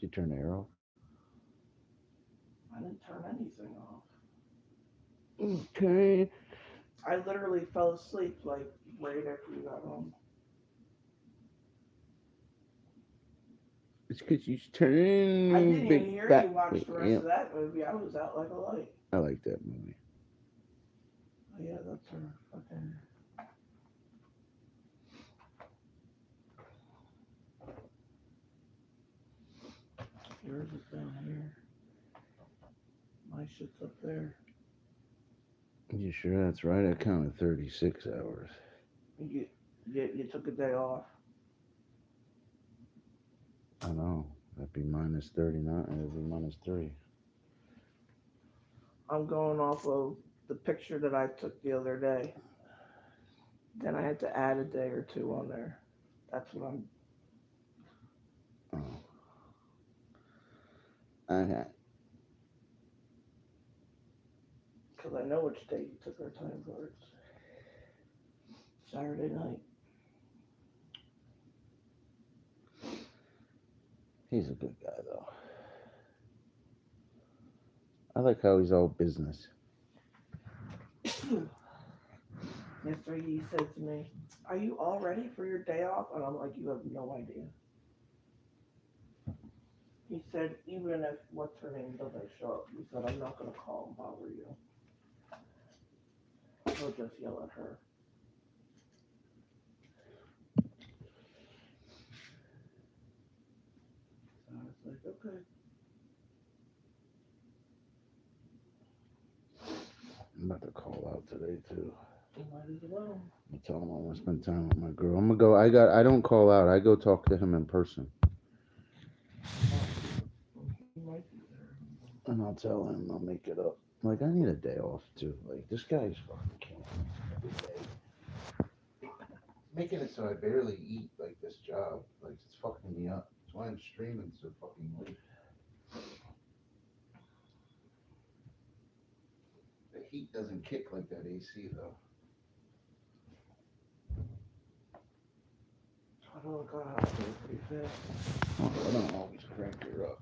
you turn the air off? I didn't turn anything off. Okay. I literally fell asleep like right after you got home. It's because you I turn didn't even big hear you fat. watch the rest Yep. of that movie. I was out like a light. I like that movie. Oh yeah, that's her fucking. Yours is down here. My shit's up there. You sure that's right? I counted 36 hours. You, you took a day off. I know. That'd be minus 39. It'd be minus 3. I'm going off of the picture that I took the other day. Then I had to add a day or two on there. That's what I'm. Oh. Okay. Because I know which day you took our time cards. Saturday night. He's a good guy, though. I like how he's all business. Yesterday he said to me, "Are you all ready for your day off?" And I'm like, "You have no idea." He said, "Even if what's her name doesn't show up," he said, "I'm not gonna call and bother you. He'll just yell at her." So I was like, "Okay." I'm about to call out today, too. You might as well. I tell him I want to spend time with my girl. I'm gonna go. I don't call out. I go talk to him in person, He might be there. and I'll tell him I'll make it up. Like I need a day off too. Like this guy's fucking killing me every day. Making it so I barely eat like this job. Like it's fucking me up. That's why I'm streaming so fucking late. The heat doesn't kick like that AC though. I don't got hot pretty fast. Oh, I don't always crank her up.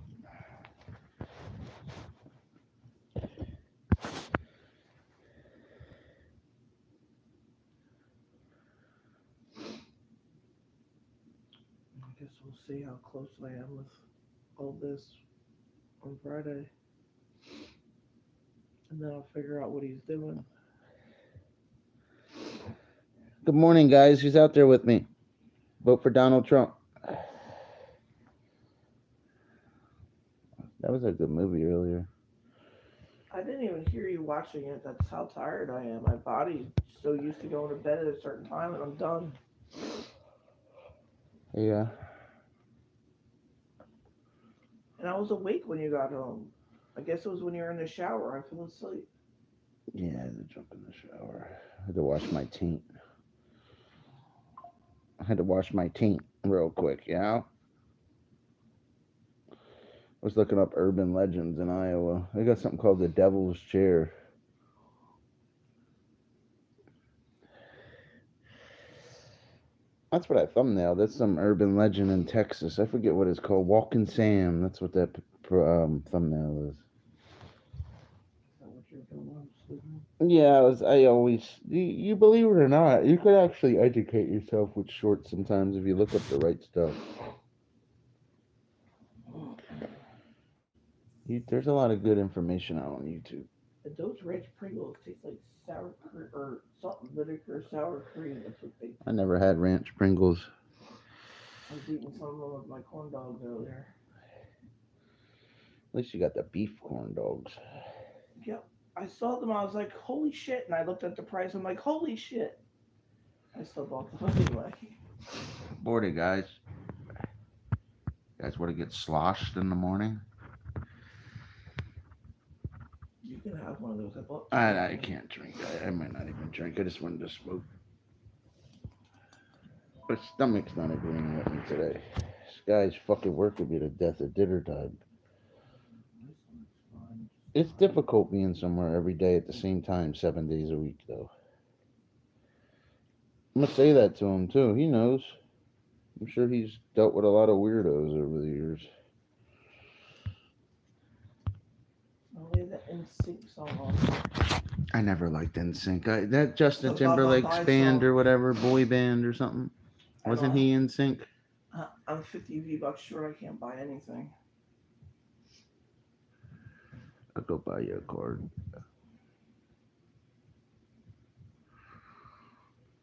I guess we'll see how close I am with all this on Friday. And then I'll figure out what he's doing. Good morning, guys. Who's out there with me? Vote for Donald Trump. That was a good movie earlier. I didn't even hear you watching it. That's how tired I am. My body's so used to going to bed at a certain time and I'm done. Yeah. And I was awake when you got home. I guess it was when you were in the shower. I fell asleep. Yeah, I had to jump in the shower. I had to wash my taint. I had to wash my taint real quick, you know? I was looking up urban legends in Iowa. They got something called the Devil's Chair. That's what I thumbnailed. That's some urban legend in Texas. I forget what it's called. Walking Sam. That's what that thumbnail is. Is that what you're doing while I'm sleeping? Yeah, I always. You believe it or not, you could actually educate yourself with shorts sometimes if you look up the right stuff. There's a lot of good information out on YouTube. And those Ranch Pringles taste like sour cream or salt and vinegar sour cream. That's what they I taste never like. had ranch Pringles. I was eating some of them with my corn dogs earlier. At least you got the beef corn dogs. Yep. I saw them. I was like, holy shit. And I looked at the price. I'm like, holy shit. I still bought them anyway. Bored it, guys. You guys want to get sloshed in the morning? You can have one of those. I bought two of I them. can't drink. I might not even drink. I just wanted to smoke. My stomach's not agreeing with me today. This guy's fucking working me to death at dinner time. This one's fine. Just It's fine. difficult being somewhere every day at the same time, 7 days a week, though. I'm gonna say that to him too. He knows. I'm sure he's dealt with a lot of weirdos over the years. NSYNC song on. I never liked NSYNC. That Justin The Bye Bye Timberlake's Bye band song. or whatever, boy band or something. Wasn't he in sync? I'm 50 V-bucks short. I can't buy anything. I'll go buy you a card.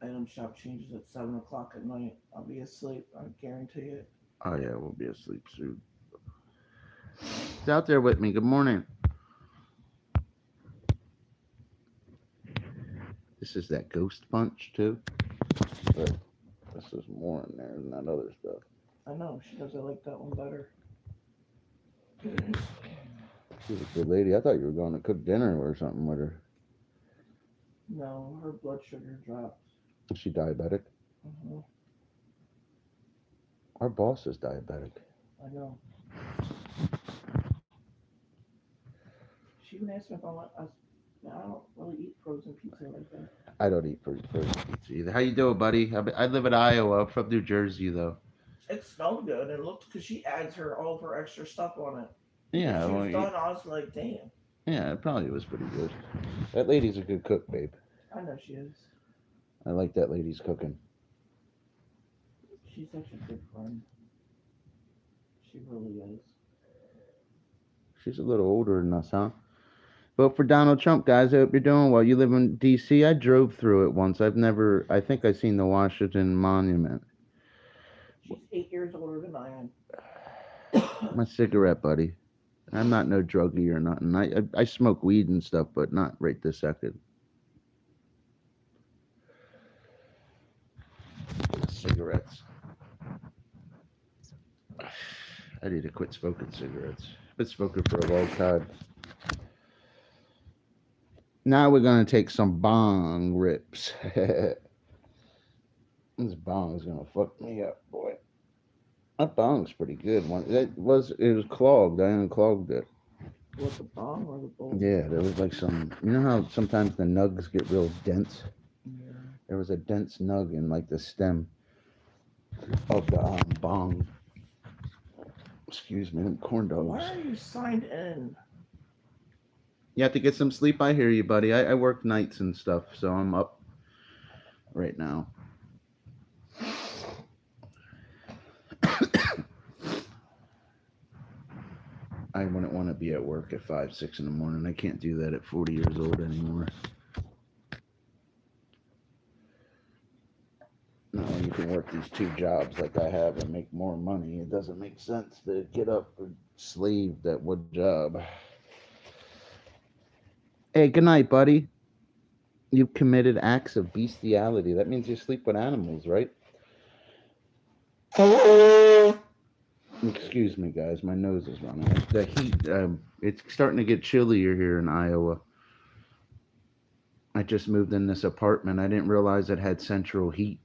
Item shop changes at 7 o'clock at night. I'll be asleep. I guarantee it. Oh yeah, we'll be asleep soon. He's out there with me. Good morning. This is that ghost punch too. But this is more in there than that other stuff. I know. She knows I like that one better. She's a good lady. I thought you were going to cook dinner or something with her. No, her blood sugar dropped. Is she diabetic? Mm-hmm. Our boss is diabetic. I know. She even asked me if I want us. I don't really eat frozen pizza like that. I don't eat frozen pizza either. How you doing, buddy? I live in Iowa. I'm from New Jersey, though. It smelled good and it looked because she adds all of her extra stuff on it. Yeah, When she was done, I was like, damn. Yeah, it probably was pretty good. That lady's a good cook, babe. I know she is. I like that lady's cooking. She's such a good friend. She really is. She's a little older than us, huh? Vote for Donald Trump, guys. I hope you're doing well. You live in D.C. I drove through it once. I think I've seen the Washington Monument. She's 8 years older than I am. My cigarette, buddy. I'm not no druggie or nothing. I smoke weed and stuff, but not right this second. Cigarettes. I need to quit smoking cigarettes. I've been smoking for a long time. Now we're going to take some bong rips. This bong's going to fuck me up, boy. That bong's pretty good. It was clogged. I unclogged it. What, the bong or the bowl? Yeah, there was like some. You know how sometimes the nugs get real dense? Yeah. There was a dense nug in like the stem of the bong. Excuse me, them corn dogs. Why are you signed in? You have to get some sleep. I hear you, buddy. I work nights and stuff, so I'm up right now. I wouldn't want to be at work at 5, 6 in the morning. I can't do that at 40 years old anymore. No, you can work these 2 jobs like I have and make more money. It doesn't make sense to get up and slave that one job. Hey, good night, buddy. You've committed acts of bestiality. That means you sleep with animals, right? Excuse me, guys. My nose is running. The heat, it's starting to get chillier here in Iowa. I just moved in this apartment. I didn't realize it had central heat.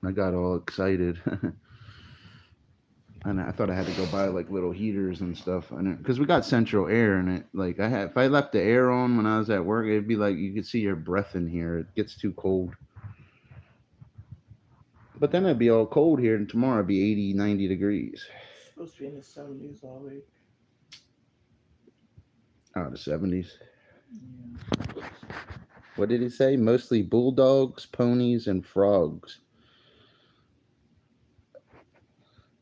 I got all excited. And I thought I had to go buy like little heaters and stuff. Because we got central air in it. Like if I left the air on when I was at work, it'd be like you could see your breath in here. It gets too cold. But then it'd be all cold here, and tomorrow it'd be 80, 90 degrees. It's supposed to be in the 70s all week. Oh, the 70s. Yeah. What did he say? Mostly bulldogs, ponies, and frogs.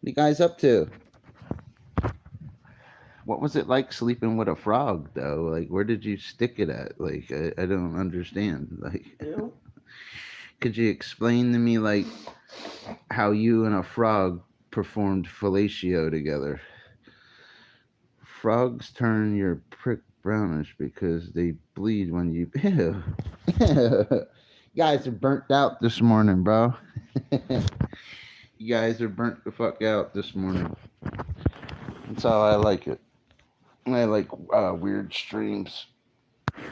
What are you guys up to? What was it like sleeping with a frog, though? Like, where did you stick it at? Like, I don't understand. Like, Ew. Could you explain to me, like, how you and a frog performed fellatio together? Frogs turn your prick brownish because they bleed when you... Ew. You guys are burnt out this morning, bro. You guys are burnt the fuck out this morning. That's how I like it. I like weird streams.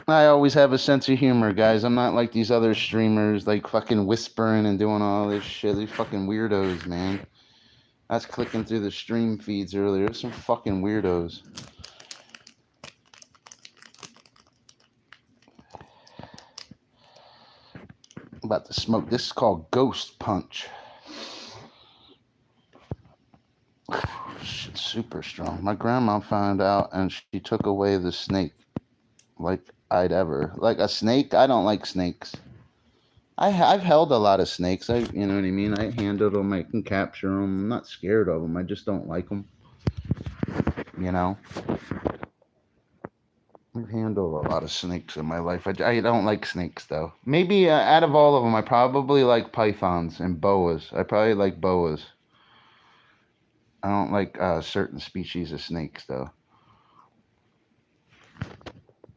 I always have a sense of humor, guys. I'm not like these other streamers, like fucking whispering and doing all this shit. These fucking weirdos, man. I was clicking through the stream feeds earlier. There's some fucking weirdos. I'm about to smoke. This is called Ghost Punch. Shit's super strong. My grandma found out and she took away the snake. like I'd ever like a snake. I don't like snakes. I've held a lot of snakes. You know what I mean. I handled them. I can capture them. I'm not scared of them. I just don't like them. You know. I've handled a lot of snakes in my life. I don't like snakes though. Maybe out of all of them, I probably like pythons and boas. I probably like boas. I don't like certain species of snakes though.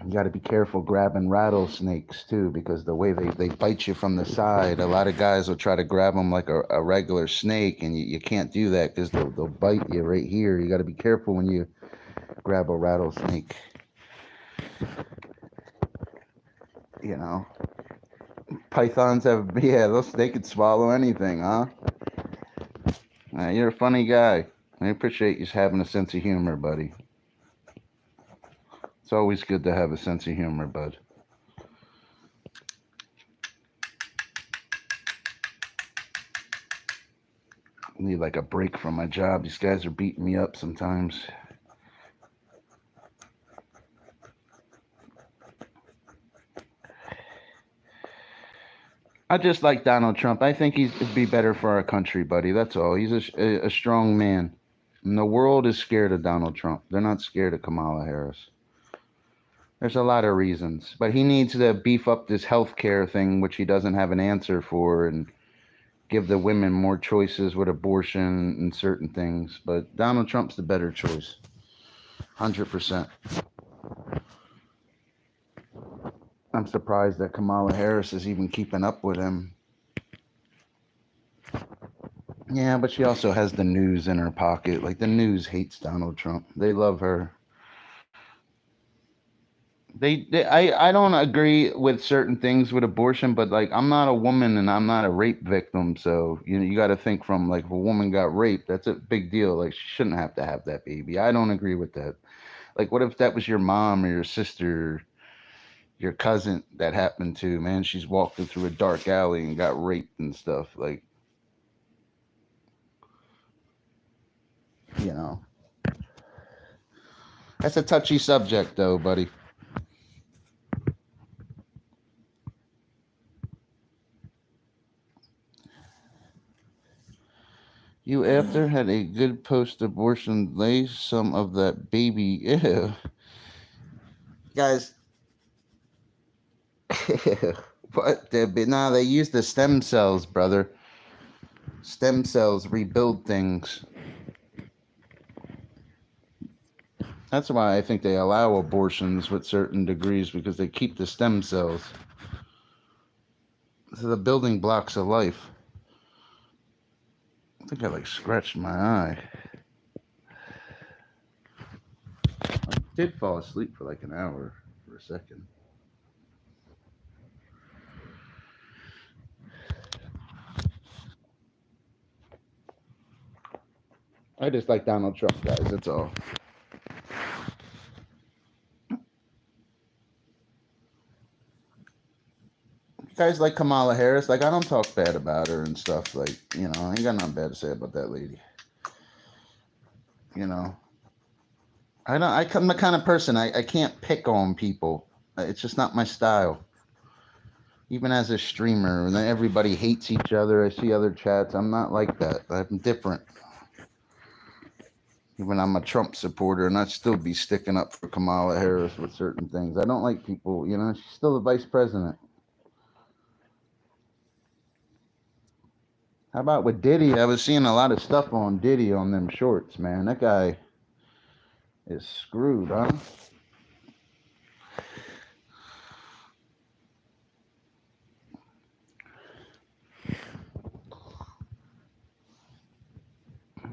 You got to be careful grabbing rattlesnakes too, because the way they bite you from the side, a lot of guys will try to grab them like a regular snake, and you can't do that because they'll bite you right here. You got to be careful when you grab a rattlesnake. You know, pythons have, yeah, they could swallow anything, huh? You're a funny guy. I appreciate you having a sense of humor, buddy. It's always good to have a sense of humor, bud. I need like a break from my job. These guys are beating me up sometimes. I just like Donald Trump. I think he'd be better for our country, buddy. That's all. He's a strong man. And the world is scared of Donald Trump. They're not scared of Kamala Harris. There's a lot of reasons. But he needs to beef up this health care thing, which he doesn't have an answer for, and give the women more choices with abortion and certain things. But Donald Trump's the better choice. 100%. I'm surprised that Kamala Harris is even keeping up with him. Yeah, but she also has the news in her pocket. Like, the news hates Donald Trump. They love her. I don't agree with certain things with abortion, but like, I'm not a woman and I'm not a rape victim, so you got to think from like, if a woman got raped, that's a big deal. Like, she shouldn't have to have that baby. I don't agree with that. Like, what if that was your mom or your sister, your cousin that happened to? Man, she's walking through a dark alley and got raped and stuff. Like, you know, that's a touchy subject, though, buddy. You after had a good post-abortion lay some of that baby. Ew. Guys, what? Nah, they use the stem cells, brother. Stem cells rebuild things. That's why I think they allow abortions with certain degrees, because they keep the stem cells. So the building blocks of life. I think I like scratched my eye. I did fall asleep for like an hour for a second. I just like Donald Trump, guys. That's all. Guys like Kamala Harris, like, I don't talk bad about her and stuff. Like, I ain't got nothing bad to say about that lady. I'm the kind of person, I can't pick on people. It's just not my style. Even as a streamer, and everybody hates each other. I see other chats. I'm not like that. I'm different. Even I'm a Trump supporter, and I'd still be sticking up for Kamala Harris with certain things. I don't like people, she's still the vice president. How about with Diddy? I was seeing a lot of stuff on Diddy on them shorts, man. That guy is screwed, huh?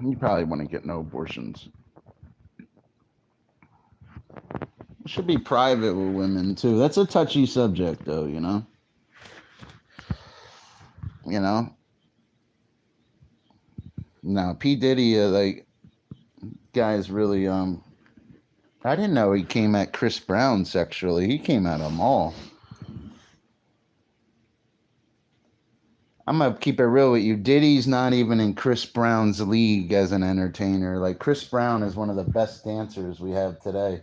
You probably wouldn't get no abortions. It should be private with women too. That's a touchy subject, though. You know. Now P Diddy, like, guy's really I didn't know he came at Chris Brown sexually. He came at them all. I'm gonna keep it real with you. Diddy's not even in Chris Brown's league as an entertainer. Like, Chris Brown is one of the best dancers we have today.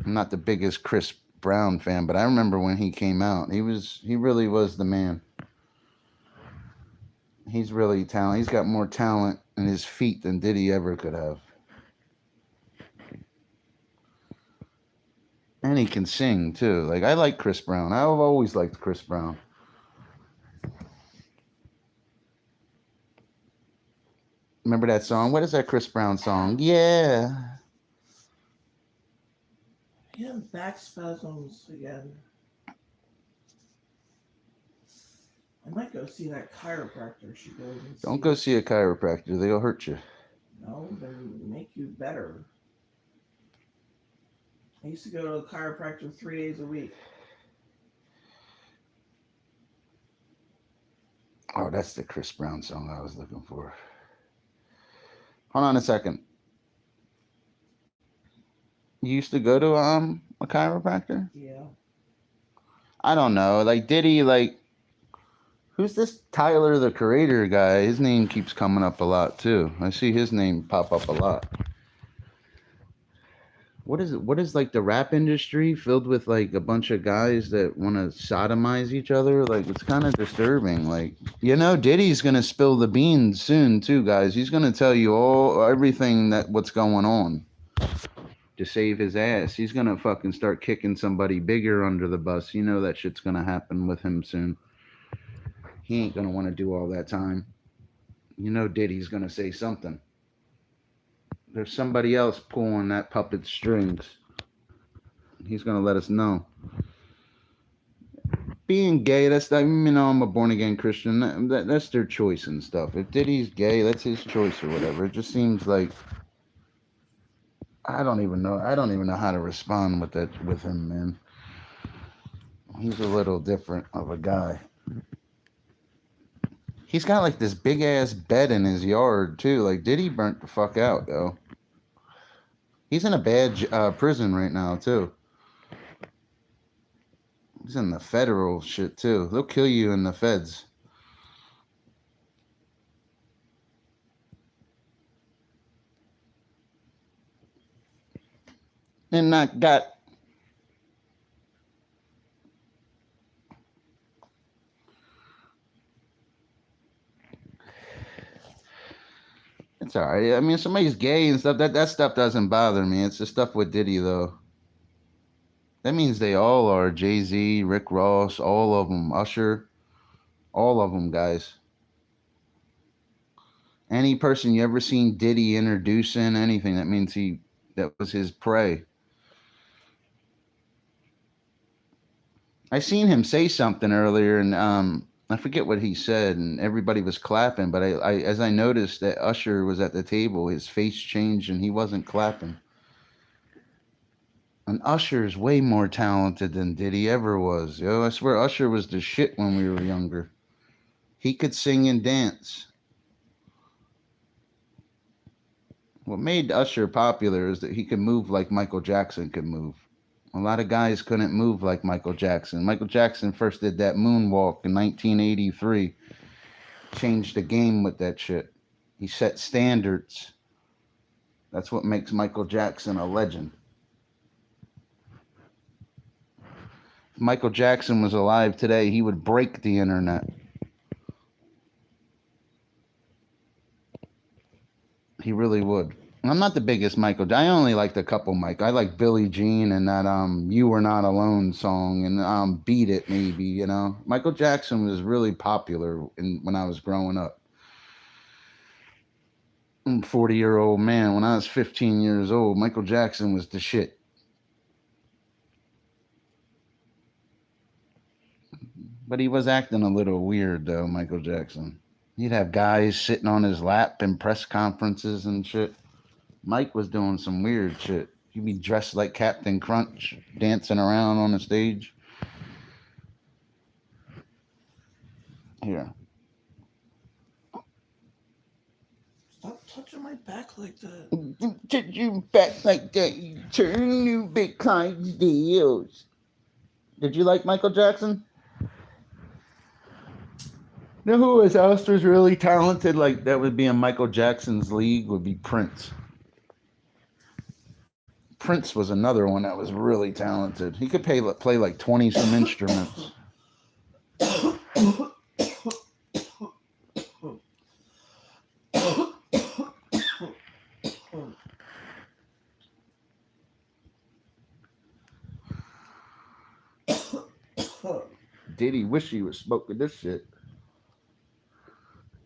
I'm not the biggest Chris Brown fan, but I remember when he came out. He really was the man. He's really talented. He's got more talent in his feet than Diddy ever could have. And he can sing too. Like, I like Chris Brown. I've always liked Chris Brown. Remember that song? What is that Chris Brown song? Yeah. Yeah, back spasms again. I might go see that chiropractor she goes and Don't go see a chiropractor. They'll hurt you. No, they make you better. I used to go to a chiropractor 3 days a week. Oh, that's the Chris Brown song I was looking for. Hold on a second. You used to go to a chiropractor? Yeah. I don't know. Like, Diddy, like, who's this Tyler the Creator guy? His name keeps coming up a lot too. I see his name pop up a lot. What is it? What is like the rap industry filled with like a bunch of guys that want to sodomize each other? Like, it's kind of disturbing. Like, Diddy's gonna spill the beans soon too, guys. He's gonna tell you everything what's going on to save his ass. He's gonna fucking start kicking somebody bigger under the bus. You know that shit's gonna happen with him soon. He ain't gonna want to do all that time. Diddy's gonna say something. There's somebody else pulling that puppet strings. He's gonna let us know. Being gay, I'm a born again Christian. That's their choice and stuff. If Diddy's gay, that's his choice or whatever. It just seems like I don't even know how to respond with him, man. He's a little different of a guy. He's got like this big ass bed in his yard too. Like, Diddy burnt the fuck out, though. He's in a bad prison right now too. He's in the federal shit too. They'll kill you in the feds. And not got. It's alright. I mean, if somebody's gay and stuff, that stuff doesn't bother me. It's the stuff with Diddy, though. That means they all are. Jay-Z, Rick Ross, all of them. Usher, all of them, guys. Any person you ever seen Diddy introducing anything, that means that was his prey. I seen him say something earlier, and I forget what he said, and everybody was clapping. But as I noticed that Usher was at the table, his face changed, and he wasn't clapping. And Usher is way more talented than Diddy ever was. Yo, I swear Usher was the shit when we were younger. He could sing and dance. What made Usher popular is that he could move like Michael Jackson could move. A lot of guys couldn't move like Michael Jackson. Michael Jackson first did that moonwalk in 1983. Changed the game with that shit. He set standards. That's what makes Michael Jackson a legend. If Michael Jackson was alive today, he would break the internet. He really would. I'm not the biggest Michael. I only liked a couple Mike. I like Billie Jean and that "You Were Not Alone" song and "Beat It" maybe. Michael Jackson was really popular when I was growing up. I'm a 40-year-old man. When I was 15 years old, Michael Jackson was the shit. But he was acting a little weird though, Michael Jackson. He'd have guys sitting on his lap in press conferences and shit. Mike was doing some weird shit. He'd be dressed like Captain Crunch, dancing around on the stage. Here. Stop touching my back like that. Touch your back like that. You turn new big Clydesdales. Did you like Michael Jackson? You know who else was really talented? Like, that would be in Michael Jackson's league would be Prince. Prince was another one that was really talented. He could play like 20 some instruments. Diddy wish he was smoking this shit.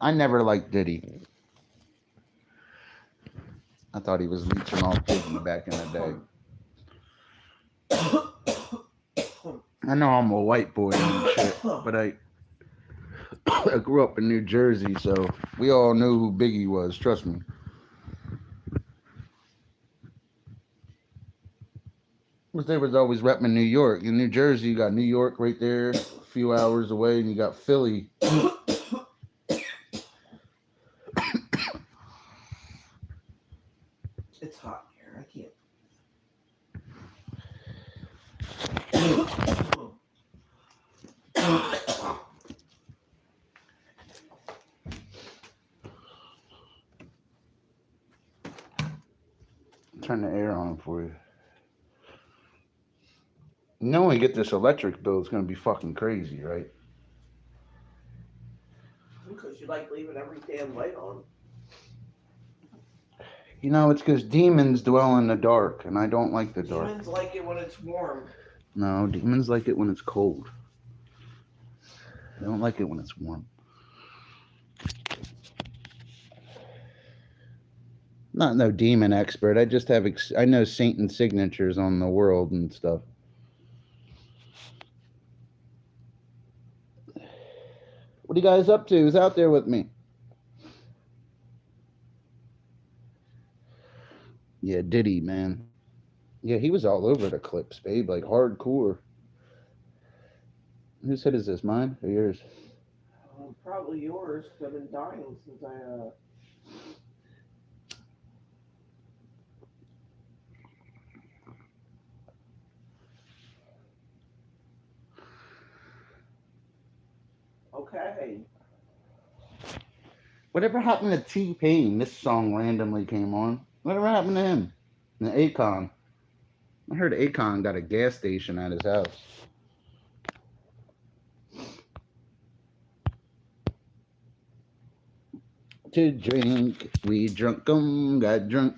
I never liked Diddy. I thought he was leeching off Biggie back in the day. I know I'm a white boy and shit, but I grew up in New Jersey, so we all knew who Biggie was, trust me. But they was always repping New York. In New Jersey, you got New York right there, a few hours away, and you got Philly. It's hot here. I can't. Turn the air on for you. You know when you get this electric bill, it's going to be fucking crazy, right? Because you like leaving every damn light on. You know, it's because demons dwell in the dark, and I don't like the dark. Demons like it when it's warm. No, demons like it when it's cold. They don't like it when it's warm. Not no demon expert. I just have I know Satan signatures on the world and stuff. What are you guys up to? Who's out there with me? Yeah, Diddy, man. Yeah, he was all over the clips, babe. Like hardcore. Whose head is this? Mine or yours? Probably yours, because I've been dying since I Okay. Whatever happened to T-Pain? This song randomly came on. Whatever happened to him? And Akon. I heard Akon got a gas station at his house. To drink, we drunk 'em, got drunk.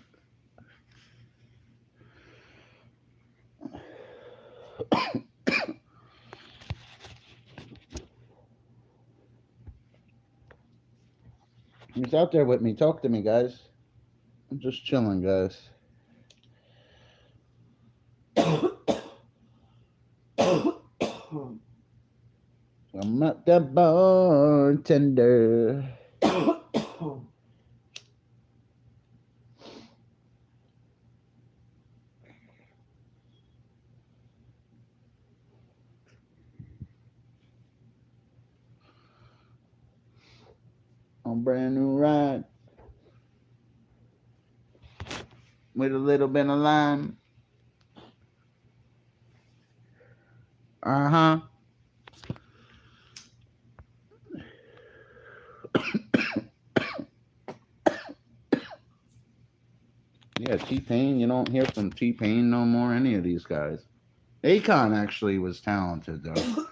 He's out there with me. Talk to me, guys. I'm just chilling, guys. I'm not the bartender. On brand new ride with a little bit of lime. Uh-huh. Yeah, T-Pain, you don't hear from T-Pain no more, any of these guys. Akon actually was talented, though.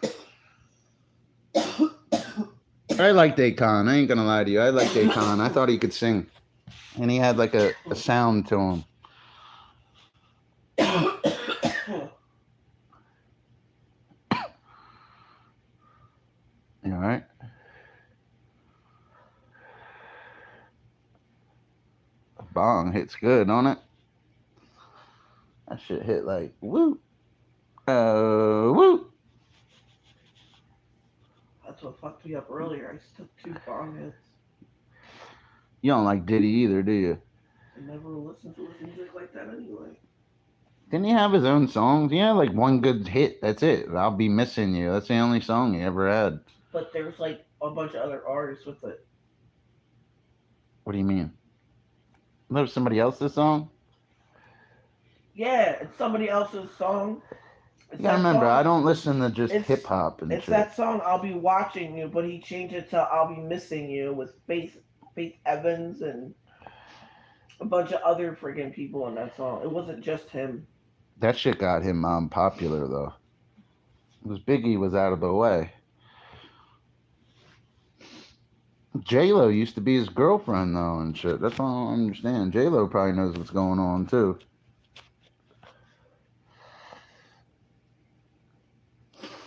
I liked Akon. I ain't gonna lie to you. I liked Akon. I thought he could sing. And he had like a sound to him. You alright? Bong hits good, don't it? That shit hit like woo. Woo. That's what fucked me up earlier. I took 2 bong hits. You don't like Diddy either, do you? I never listened to his music like that anyway. Didn't he have his own songs? He had like one good hit. That's it. I'll Be Missing You. That's the only song he ever had. But there's like a bunch of other artists with it. What do you mean? That was somebody else's song? Yeah, it's somebody else's song. You gotta remember, I don't listen to just hip hop and it's shit. That song, I'll Be Watching You, but he changed it to I'll Be Missing You with Faith Evans and a bunch of other friggin' people in that song. It wasn't just him. That shit got him popular though. Because Biggie was out of the way. J Lo used to be his girlfriend though and shit. That's all I don't understand. J Lo probably knows what's going on too.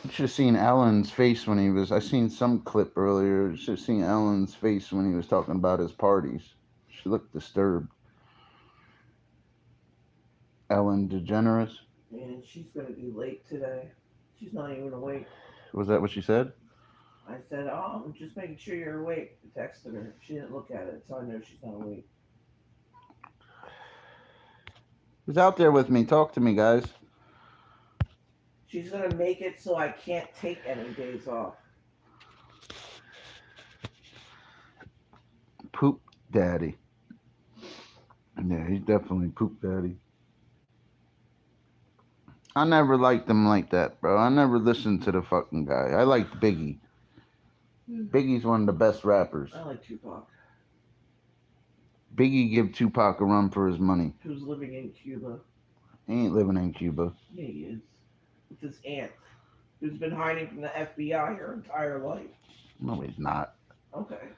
You should have seen Ellen's face when he was. I seen some clip earlier. You should have seen Ellen's face when he was talking about his parties. She looked disturbed. Ellen DeGeneres. Man, she's gonna be late today. She's not even awake. Was that what she said? I said, "Oh, I'm just making sure you're awake." I texted her. She didn't look at it, so I know she's not awake. Who's out there with me? Talk to me, guys. She's gonna make it so I can't take any days off. Poop daddy. Yeah, he's definitely poop daddy. I never liked him like that, bro. I never listened to the fucking guy. I liked Biggie. Biggie's one of the best rappers. I like Tupac. Biggie give Tupac a run for his money. Who's living in Cuba? He ain't living in Cuba. Yeah, he is. With his aunt, who's been hiding from the FBI her entire life. No, he's not. Okay.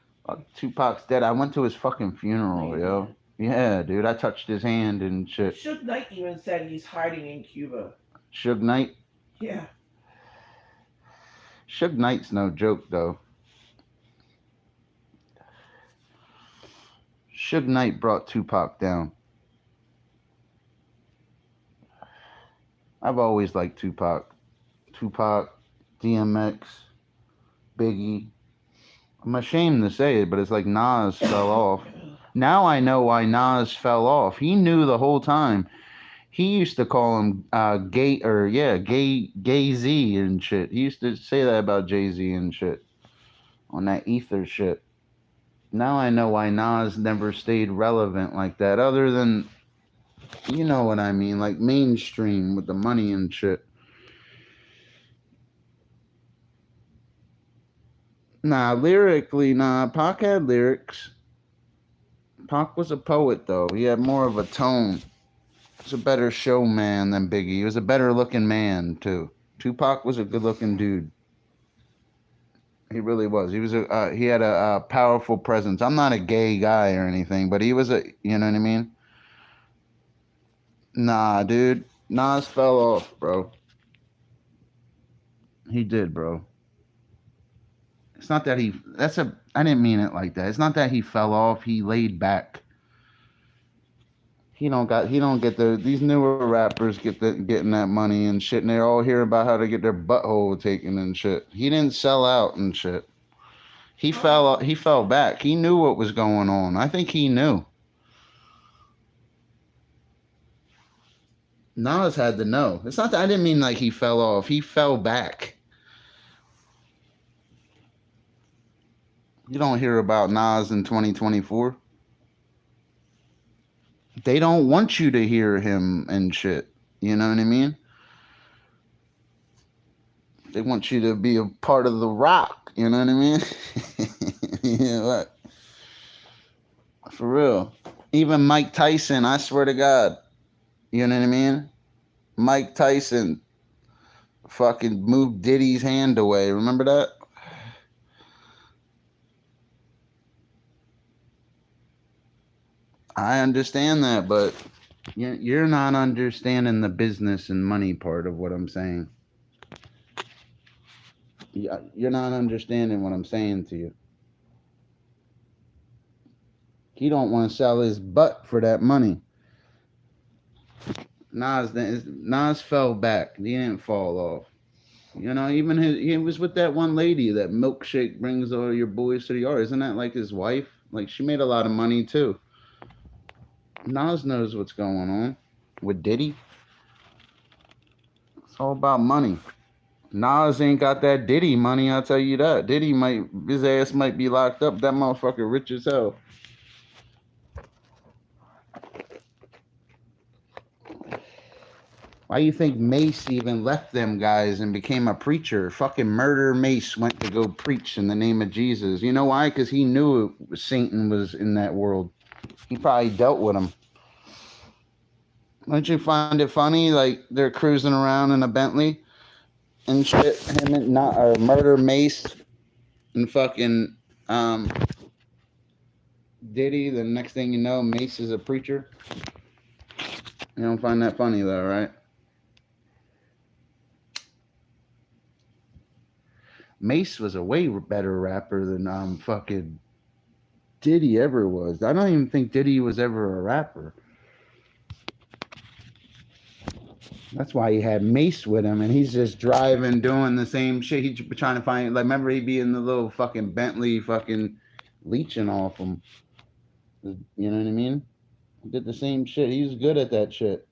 Tupac's dead. I went to his fucking funeral, yo. Yeah, dude. I touched his hand and shit. Suge Knight even said he's hiding in Cuba. Suge Knight? Yeah. Suge Knight's no joke, though. Suge Knight brought Tupac down. I've always liked Tupac. Tupac, DMX, Biggie. I'm ashamed to say it, but it's like Nas fell off. Now I know why Nas fell off. He knew the whole time. He used to call him gay Z and shit. He used to say that about Jay-Z and shit. On that ether shit. Now I know why Nas never stayed relevant like that. Other than, you know what I mean, like mainstream with the money and shit. Nah, lyrically, Pac had lyrics. Pac was a poet, though. He had more of a tone. He was a better showman than Biggie. He was a better looking man, too. Tupac was a good looking dude. He really was. He was he had a powerful presence. I'm not a gay guy or anything, but he was you know what I mean? Nah, dude. Nas fell off, bro. He did, bro. It's not that I didn't mean it like that. It's not that he fell off. He laid back. He don't get these newer rappers getting that money and shit, and they're all hearing about how to get their butthole taken and shit. He didn't sell out and shit. He fell back. He knew what was going on. I think he knew. Nas had to know. It's not that I didn't mean like he fell off. He fell back. You don't hear about Nas in 2024. They don't want you to hear him and shit. You know what I mean? They want you to be a part of the rock. You know what I mean? Yeah, what? For real. Even Mike Tyson, I swear to God. You know what I mean? Mike Tyson fucking moved Diddy's hand away. Remember that? I understand that, but you're not understanding the business and money part of what I'm saying. You're not understanding what I'm saying to you. He don't want to sell his butt for that money. Nas fell back. He didn't fall off. You know, even he was with that one lady that milkshake brings all your boys to the yard. Isn't that like his wife? Like, she made a lot of money too. Nas knows what's going on with Diddy. It's all about money. Nas ain't got that Diddy money, I'll tell you that. His ass might be locked up. That motherfucker rich as hell. Why you think Mace even left them guys and became a preacher? Fucking Murder Mace went to go preach in the name of Jesus. You know why? Because he knew Satan was in that world. He probably dealt with him. Don't you find it funny? Like they're cruising around in a Bentley and shit. Him and not or murder Mace and fucking Diddy. The next thing you know, Mace is a preacher. You don't find that funny though, right? Mace was a way better rapper than fucking Diddy ever was. I don't even think Diddy was ever a rapper. That's why he had Mace with him, and he's just driving, doing the same shit. He's trying to find, like, remember he'd be in the little fucking Bentley, fucking leeching off him. You know what I mean? He did the same shit. He was good at that shit.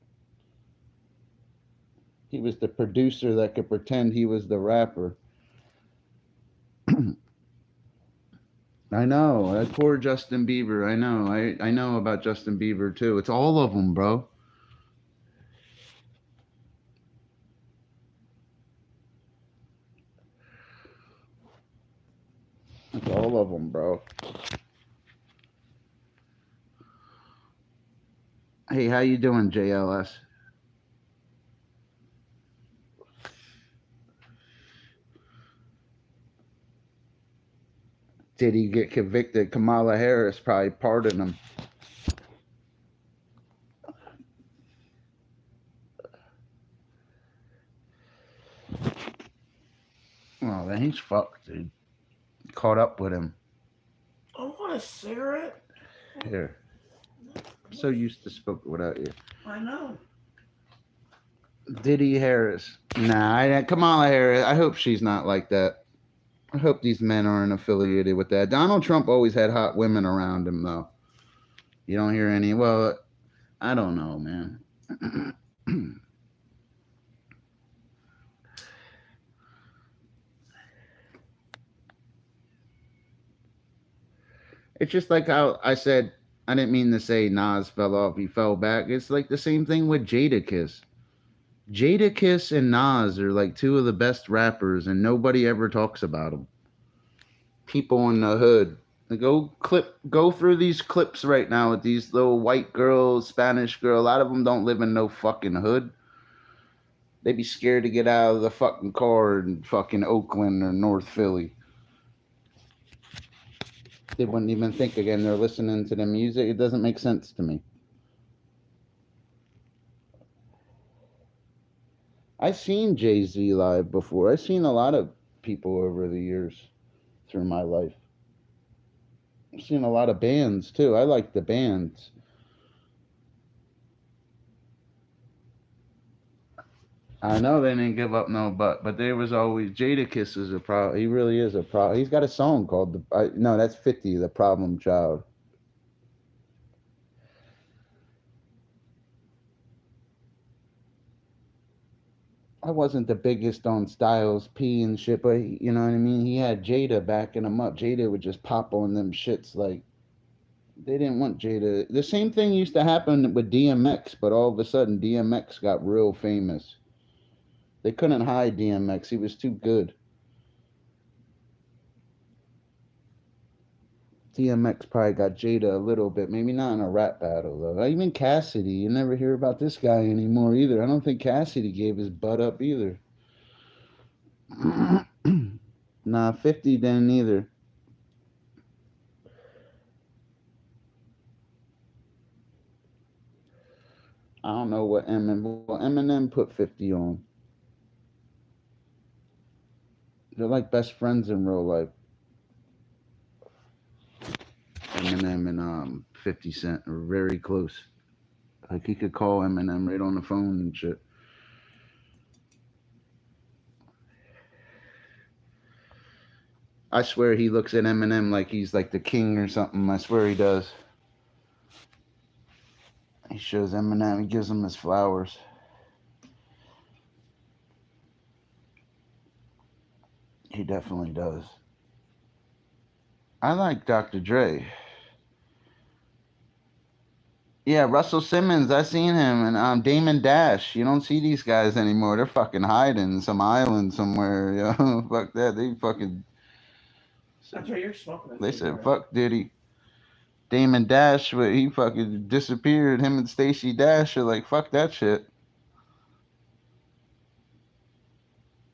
He was the producer that could pretend he was the rapper. I know. That poor Justin Bieber. I know. I know about Justin Bieber too. It's all of them, bro. It's all of them, bro. Hey, how you doing, JLS? Did he get convicted? Kamala Harris probably pardoned him. Oh, then he's fucked, dude. Caught up with him. I want a cigarette. Here. I'm so used to smoking without you. I know. Diddy Harris. Nah, Kamala Harris. I hope she's not like that. I hope these men aren't affiliated with that. Donald Trump always had hot women around him, though. You don't hear any. Well, I don't know, man. It's just like how I said, I didn't mean to say Nas fell off, he fell back. It's like the same thing with Jadakiss. Jadakiss and Nas are like two of the best rappers, and nobody ever talks about them. People in the hood. Go through these clips right now with these little white girls, Spanish girl. A lot of them don't live in no fucking hood. They be scared to get out of the fucking car in fucking Oakland or North Philly. They wouldn't even think again. They're listening to the music. It doesn't make sense to me. I've seen Jay-Z live before. I've seen a lot of people over the years through my life. I've seen a lot of bands too. I like the bands. I know they didn't give up no but there was always Jadakiss is a problem. He really is a problem. He's got a song called no, that's 50, The Problem Child. I wasn't the biggest on Styles P and shit, but you know what I mean? He had Jada backing him up. Jada would just pop on them shits like they didn't want Jada. The same thing used to happen with DMX, but all of a sudden DMX got real famous. They couldn't hide DMX. He was too good. DMX probably got Jada a little bit, maybe not in a rap battle though. Even Cassidy, you never hear about this guy anymore either. I don't think Cassidy gave his butt up either. Nah, 50 didn't either. I don't know what Eminem put 50 on. They're like best friends in real life. Eminem and 50 Cent are very close. Like he could call Eminem right on the phone and shit. I swear he looks at Eminem like he's like the king or something. I swear he does. He shows Eminem, he gives him his flowers. He definitely does. I like Dr. Dre. Yeah, Russell Simmons, I seen him, and Damon Dash. You don't see these guys anymore. They're fucking hiding in some island somewhere. Yo, fuck that. They fucking. That's right. You're smoking. They said, "Fuck Diddy." Damon Dash, but he fucking disappeared. Him and Stacey Dash are like, fuck that shit.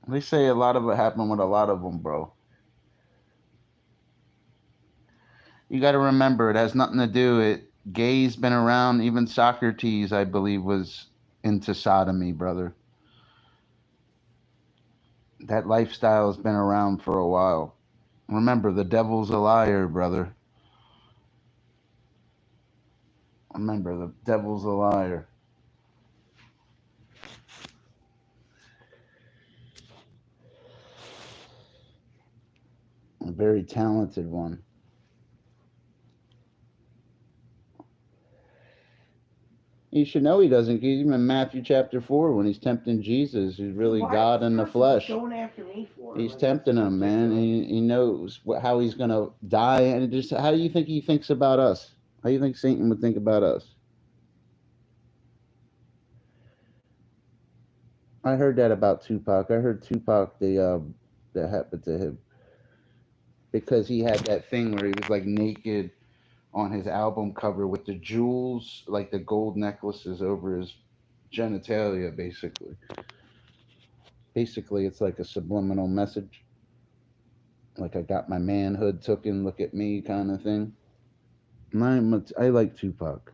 They say a lot of it happened with a lot of them, bro. You got to remember, it has nothing to do. Gay's been around. Even Socrates, I believe, was into sodomy, brother. That lifestyle has been around for a while. Remember, the devil's a liar, brother. Remember, the devil's a liar. A very talented one. You should know he doesn't. Even in Matthew chapter 4, when he's tempting Jesus, who's really God in the flesh. Going after me for? He's tempting him, man. He knows how he's going to die. And just how do you think he thinks about us? How do you think Satan would think about us? I heard that about Tupac. I heard Tupac, that happened to him. Because he had that thing where he was like naked on his album cover with the jewels, like the gold necklaces over his genitalia, basically. Basically, it's like a subliminal message. Like, I got my manhood taken, look at me kind of thing. I like Tupac.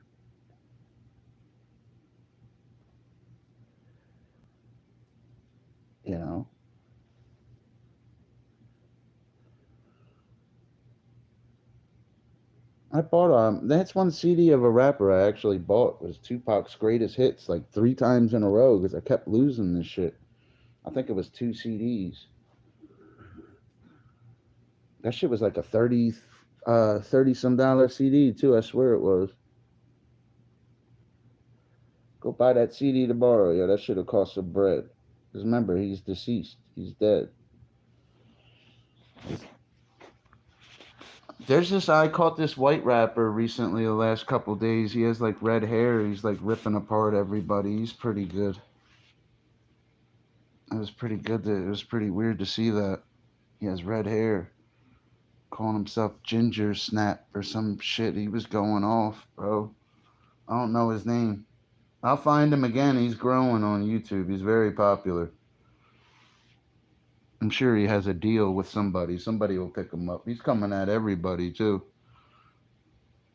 You know? I bought that's one CD of a rapper I actually bought, was Tupac's greatest hits, like 3 times in a row, because I kept losing this shit. I think it was 2 CDs. That shit was like a 30 some dollar CD too, I swear it was. Go buy that CD tomorrow. Yeah, that should have cost some bread. Because remember, he's deceased. He's dead. I caught this white rapper recently the last couple days. He has like red hair. He's like ripping apart everybody. He's pretty good. It was pretty good. It was pretty weird to see that. He has red hair. Calling himself Ginger Snap or some shit. He was going off, bro. I don't know his name. I'll find him again. He's growing on YouTube. He's very popular. I'm sure he has a deal with somebody. Somebody will pick him up. He's coming at everybody, too.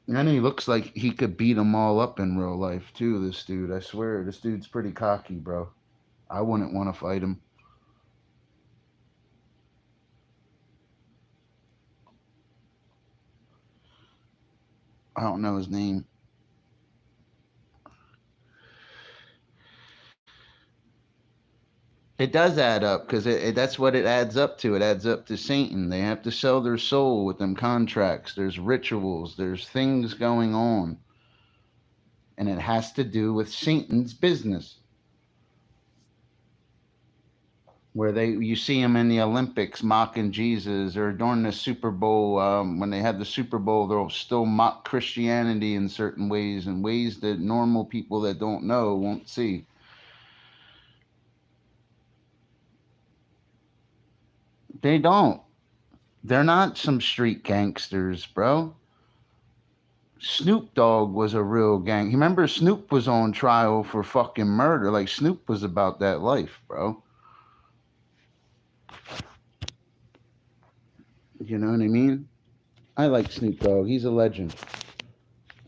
And he looks like he could beat them all up in real life, too, this dude. I swear, this dude's pretty cocky, bro. I wouldn't want to fight him. I don't know his name. It does add up, because that's what it adds up to. It adds up to Satan. They have to sell their soul with them contracts. There's rituals. There's things going on. And it has to do with Satan's business. Where you see him in the Olympics mocking Jesus, or during the Super Bowl, when they have the Super Bowl, they'll still mock Christianity in certain ways, and ways that normal people that don't know won't see. They don't. They're not some street gangsters, bro. Snoop Dogg was a real gang. You remember Snoop was on trial for fucking murder. Like, Snoop was about that life, bro. You know what I mean? I like Snoop Dogg. He's a legend.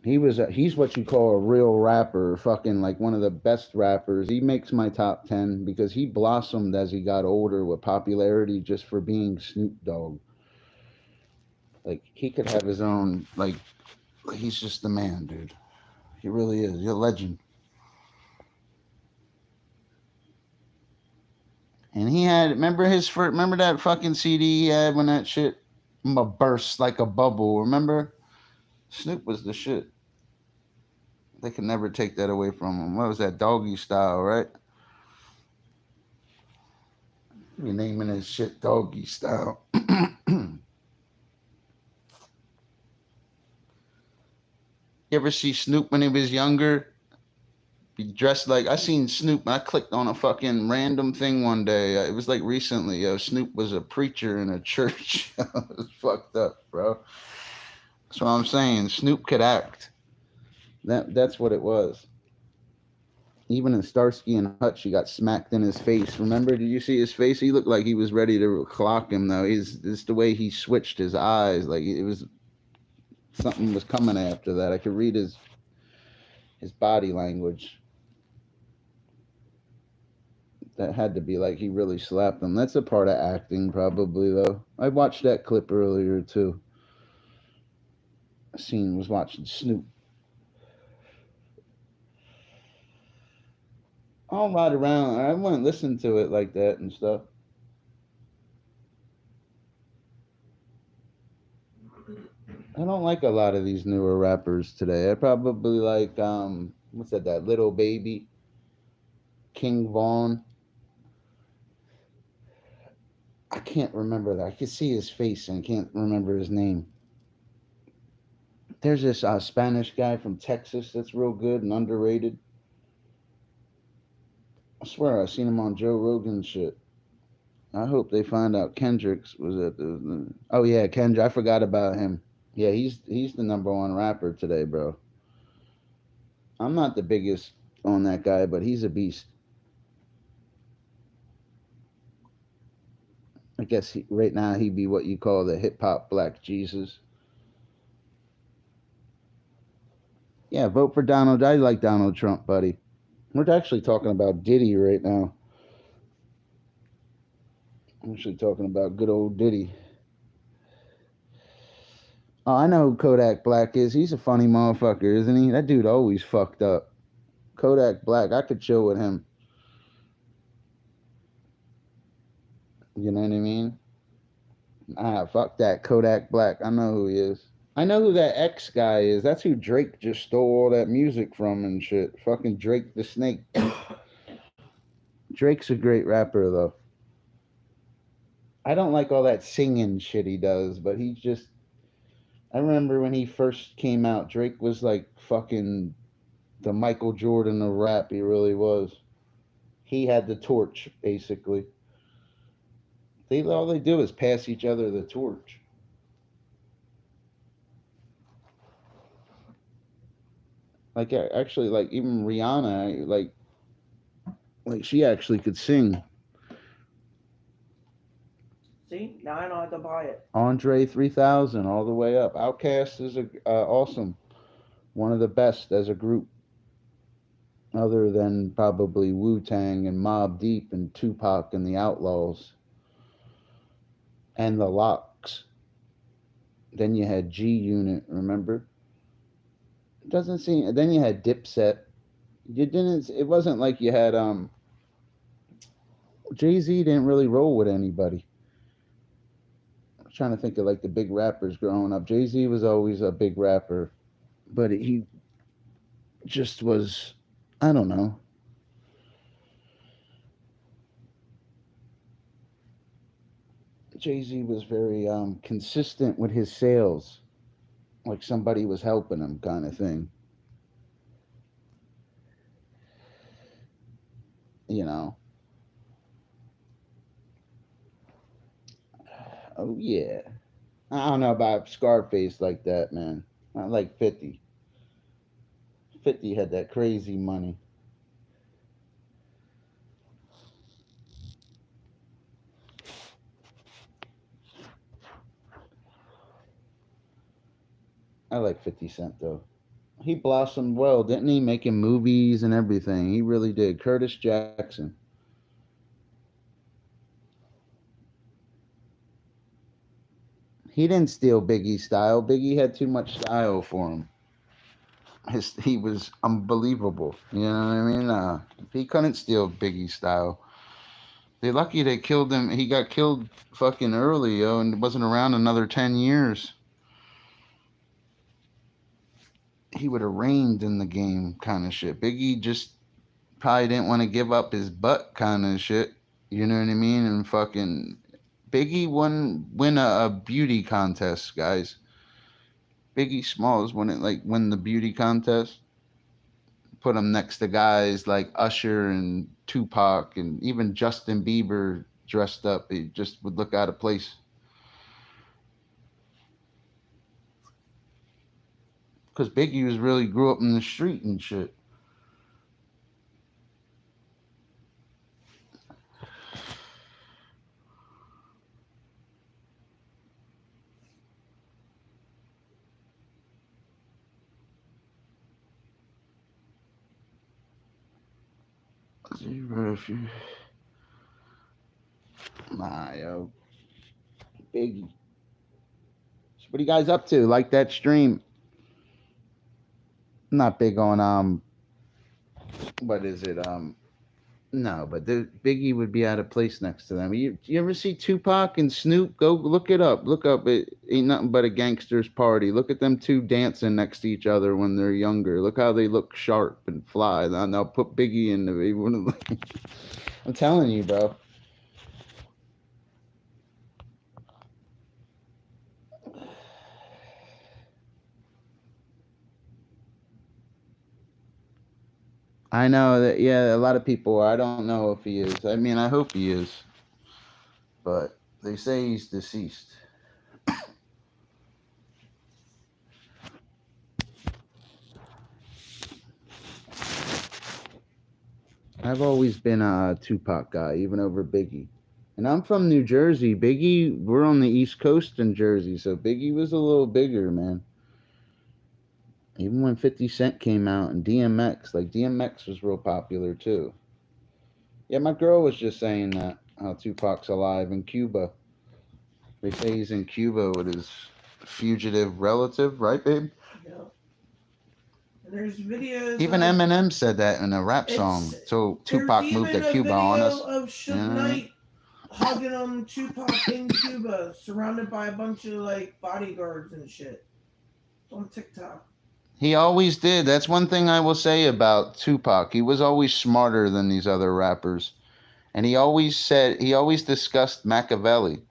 He's what you call a real rapper, fucking like one of the best rappers. He makes my top 10 because he blossomed as he got older with popularity just for being Snoop Dogg. Like, he could have his own, like, he's just the man, dude. He really is. He's a legend. And he had, remember that fucking CD he had when that shit burst like a bubble, remember? Snoop was the shit. They could never take that away from him. What was that? Doggy Style, right? You're naming his shit Doggy Style. You ever see Snoop when he was younger? He dressed like, I seen Snoop, I clicked on a fucking random thing one day. It was like recently. Snoop was a preacher in a church. It was fucked up, bro. That's what I'm saying. Snoop could act. That's what it was. Even in Starsky and Hutch, he got smacked in his face. Remember? Did you see his face? He looked like he was ready to clock him. Though he's just the way he switched his eyes. Like it was something was coming after that. I could read his body language. That had to be like he really slapped him. That's a part of acting, probably though. I watched that clip earlier too. Scene was watching Snoop. I'll ride around. I wouldn't listen to it like that and stuff. I don't like a lot of these newer rappers today. I probably like what's that? That Little Baby, King Vaughn. I can't remember that. I can see his face and can't remember his name. There's this Spanish guy from Texas that's real good and underrated. I swear I seen him on Joe Rogan shit. I hope they find out Kendrick's was at the. Oh yeah, Kendrick. I forgot about him. Yeah, he's the number one rapper today, bro. I'm not the biggest on that guy, but he's a beast. I guess right now he'd be what you call the hip hop Black Jesus. Yeah, vote for Donald. I like Donald Trump, buddy. We're actually talking about Diddy right now. I'm actually talking about good old Diddy. Oh, I know who Kodak Black is. He's a funny motherfucker, isn't he? That dude always fucked up. Kodak Black, I could chill with him. You know what I mean? Ah, fuck that Kodak Black. I know who he is. I know who that X guy is. That's who Drake just stole all that music from and shit. Fucking Drake the Snake. Drake's a great rapper though. I don't like all that singing shit he does, but he's just. I remember when he first came out, Drake was like fucking the Michael Jordan of rap. He really was. He had the torch basically. They all they do is pass each other the torch. Like actually, like even Rihanna, like she actually could sing. See, now I know how to buy it. Andre 3000 all the way up. Outkast is awesome. One of the best as a group, other than probably Wu Tang and Mobb Deep and Tupac and the Outlaws and the Locks. Then you had G Unit, remember? It doesn't seem. Then you had Dipset. You didn't. It wasn't like you had Jay-Z didn't really roll with anybody. I'm trying to think of like the big rappers growing up. Jay-Z was always a big rapper, but he just was. I don't know. Jay-Z was very consistent with his sales, like somebody was helping him, kind of thing. You know. Oh yeah. I don't know about Scarface like that, man. I like 50. 50 had that crazy money. I like 50 Cent though. He blossomed well, didn't he? Making movies and everything. He really did. Curtis Jackson. He didn't steal Biggie's style. Biggie had too much style for him. He was unbelievable. You know what I mean? He couldn't steal Biggie's style. They're lucky they killed him. He got killed fucking early, yo, and wasn't around another 10 years. He would have reigned in the game, kind of shit. Biggie just probably didn't want to give up his butt, kind of shit. You know what I mean? And fucking Biggie win a beauty contest, guys. Biggie Smalls win the beauty contest. Put him next to guys like Usher and Tupac and even Justin Bieber dressed up. He just would look out of place. Because Biggie was really grew up in the street and shit. Nah, yo. Biggie. So what are you guys up to? Like that stream? I'm not big on what is it? No, but the Biggie would be out of place next to them. You ever see Tupac and Snoop? Go look it up. Look up. It ain't nothing but a gangster's party. Look at them two dancing next to each other when they're younger. Look how they look sharp and fly. And I'll put Biggie in the one of the. I'm telling you, bro. I know that. Yeah, a lot of people. I don't know if he is. I mean, I hope he is, but they say he's deceased. I've always been a Tupac guy, even over Biggie. And I'm from New Jersey. Biggie, we're on the East Coast in Jersey, so Biggie was a little bigger, man. Even when 50 Cent came out and DMX, like DMX was real popular too. Yeah, my girl was just saying that how Tupac's alive in Cuba. They say he's in Cuba with his fugitive relative, right, babe? Yeah. And there's videos. Even Eminem said that in a rap song. So Tupac moved to Cuba on us. Of Suge Knight hugging on Tupac in Cuba, surrounded by a bunch of like bodyguards and shit. It's on TikTok. He always did. That's one thing I will say about Tupac. He was always smarter than these other rappers. And he always discussed Machiavelli.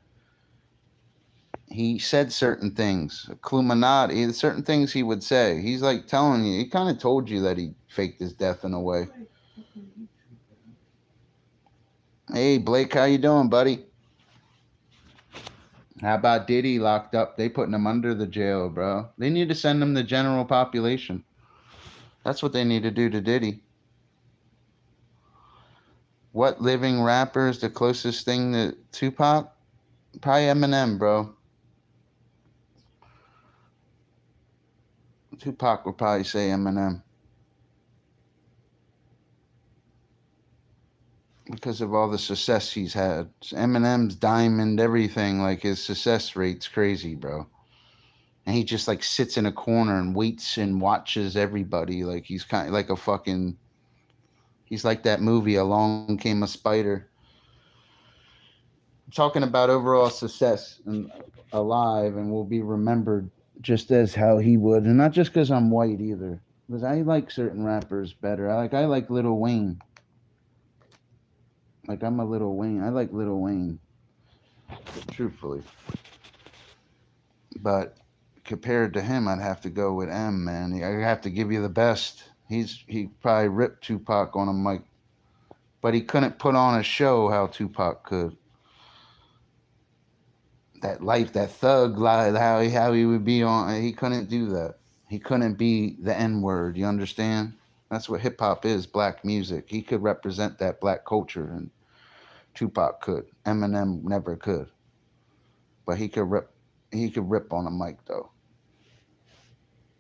He said certain things. Illuminati, certain things he would say. He's like telling you, he kind of told you that he faked his death in a way. Hey, Blake, how you doing, buddy? How about Diddy locked up? They putting him under the jail, bro. They need to send him to general population. That's what they need to do to Diddy. What living rapper is the closest thing to Tupac? Probably Eminem, bro. Tupac would probably say Eminem. Because of all the success he's had. Eminem's diamond, everything, like his success rate's crazy, bro. And he just like sits in a corner and waits and watches everybody. Like he's kind of like a fucking, he's like that movie, Along Came a Spider. I'm talking about overall success and alive and will be remembered just as how he would. And not just because I'm white either. Because I like certain rappers better. I like Lil Wayne. Like I'm a Lil Wayne. I like Lil Wayne. Truthfully. But compared to him, I'd have to go with M, man. I have to give you the best. He probably ripped Tupac on a mic. But he couldn't put on a show how Tupac could. That life, that thug life, how he would be on, he couldn't do that. He couldn't be the N-word, you understand? That's what hip-hop is, black music. He could represent that black culture, and Tupac could. Eminem never could. But he could rip on a mic, though.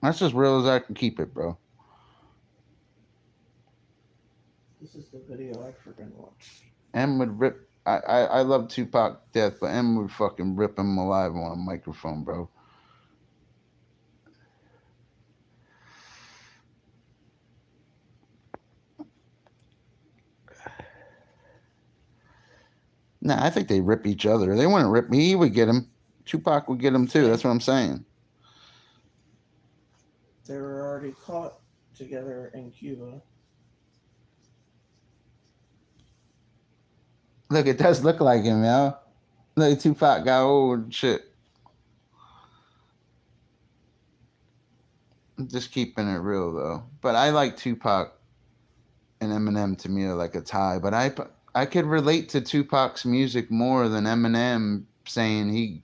That's as real as I can keep it, bro. This is the video I freaking watched. M would rip. I love Tupac death, but M would fucking rip him alive on a microphone, bro. Nah, I think they rip each other. They wouldn't rip me. He would get him. Tupac would get him too. That's what I'm saying. They were already caught together in Cuba. Look, it does look like him, yo. Look, Tupac got old and shit. I'm just keeping it real, though. But I like Tupac and Eminem to me are like a tie. But I could relate to Tupac's music more than Eminem saying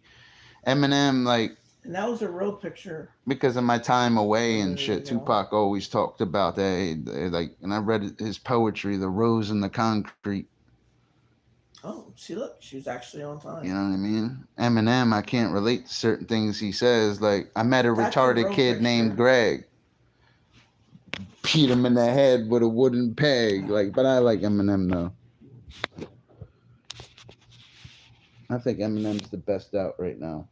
Eminem, like, And that was a real picture Because of my time away a and minute shit, ago. Tupac always talked about that. Like, and I read his poetry, "The Rose in the Concrete." Oh, see, look, she was actually on You time. know what I mean? Eminem, I can't relate to certain things he says. Like, I met a That's a retarded real kid named picture. Greg. Beat him in the head with a wooden peg. Like, but I like Eminem though. I think Eminem's the best out right now.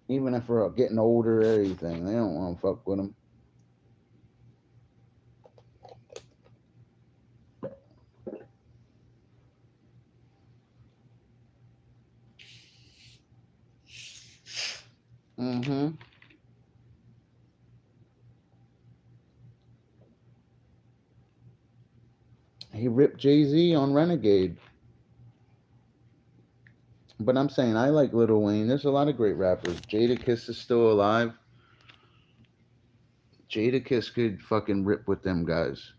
Even if we're getting older or everything, they don't want to fuck with him. Mm-hmm. He ripped Jay-Z on Renegade. But I'm saying I like Lil Wayne. There's a lot of great rappers. Jadakiss is still alive. Jadakiss could fucking rip with them guys.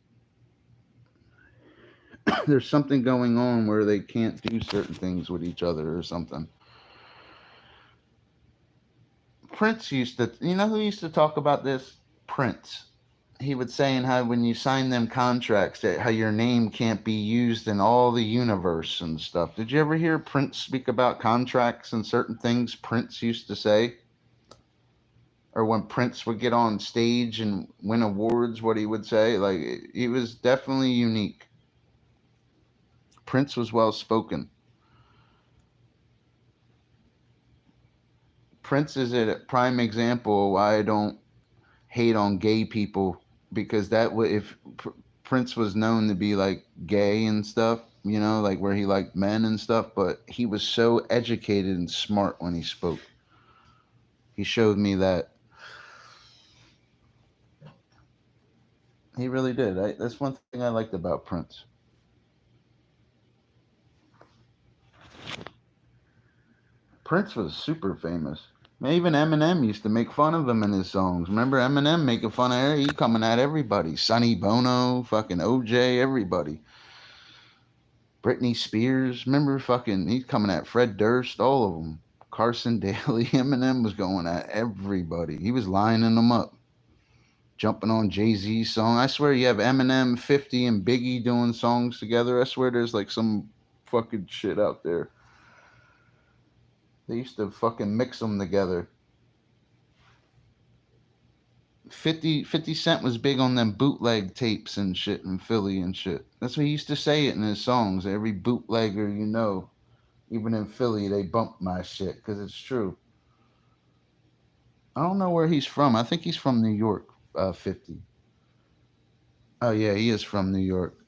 There's something going on where they can't do certain things with each other or something. Prince used to, you know who used to talk about this? Prince. He would saying how when you sign them contracts that how your name can't be used in all the universe and stuff. Did you ever hear Prince speak about contracts and certain things Prince used to say? Or when Prince would get on stage and win awards, what he would say? Like, he was definitely unique. Prince was well spoken. Prince is a prime example of why I don't hate on gay people, because that would if Prince was known to be like gay and stuff, you know, like where he liked men and stuff, but he was so educated and smart when he spoke. He showed me that he really did. That's one thing I liked about Prince. Prince was super famous. Even Eminem used to make fun of him in his songs. Remember Eminem making fun of her? He coming at everybody. Sonny Bono, fucking OJ, everybody. Britney Spears. Remember fucking, he's coming at Fred Durst, all of them. Carson Daly. Eminem was going at everybody. He was lining them up. Jumping on Jay-Z's song. I swear you have Eminem, 50, and Biggie doing songs together. I swear there's like some fucking shit out there. They used to fucking mix them together. 50 Cent was big on them bootleg tapes and shit in Philly and shit. That's what he used to say it in his songs. Every bootlegger you know, even in Philly, they bump my shit because it's true. I don't know where he's from. I think he's from New York, 50. Oh, yeah, he is from New York.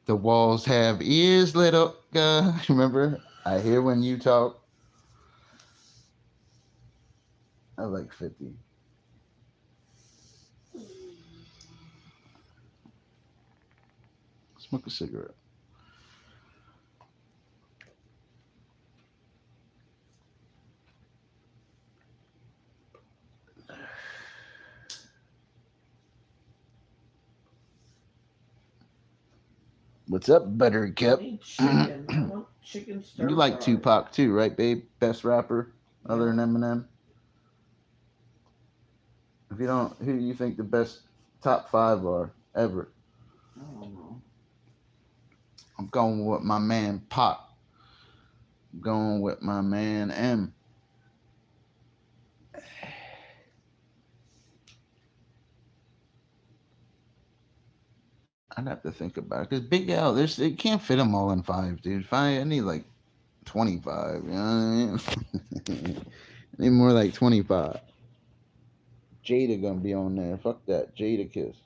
The walls have ears, little girl. Remember? I hear when you talk. I like 50. Smoke a cigarette. What's up, I Buttercup? need chicken. I want chicken You stir like fry. Tupac too, right, babe? Best rapper other Yeah. than Eminem. If you don't, who do you think the best top five are ever? I don't know. I'm going with my man Pop. I'm going with my man M. I'd have to think about it because Big L, there's it can't fit them all in five, dude. Five, I need like 25. You know what I mean? I need more like 25. Jada gonna be on there. Fuck that, Jada Kiss.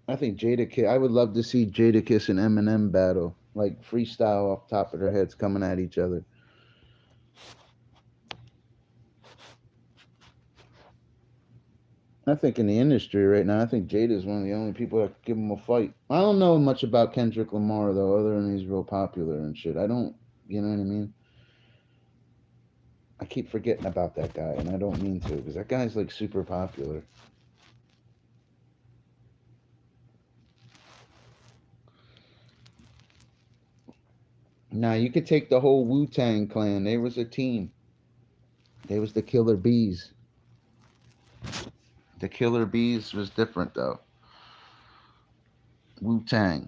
I think Jada Kiss. I would love to see Jada Kiss and Eminem battle, like freestyle off top of their heads coming at each other. I think in the industry right now, I think Jada's one of the only people that could give him a fight. I don't know much about Kendrick Lamar though, other than he's real popular and shit. I don't, you know what I mean? I keep forgetting about that guy, and I don't mean to, because that guy's like super popular. Now you could take the whole Wu-Tang clan. They was a team. They was the Killer Bees. The Killer Bees was different though. Wu-Tang.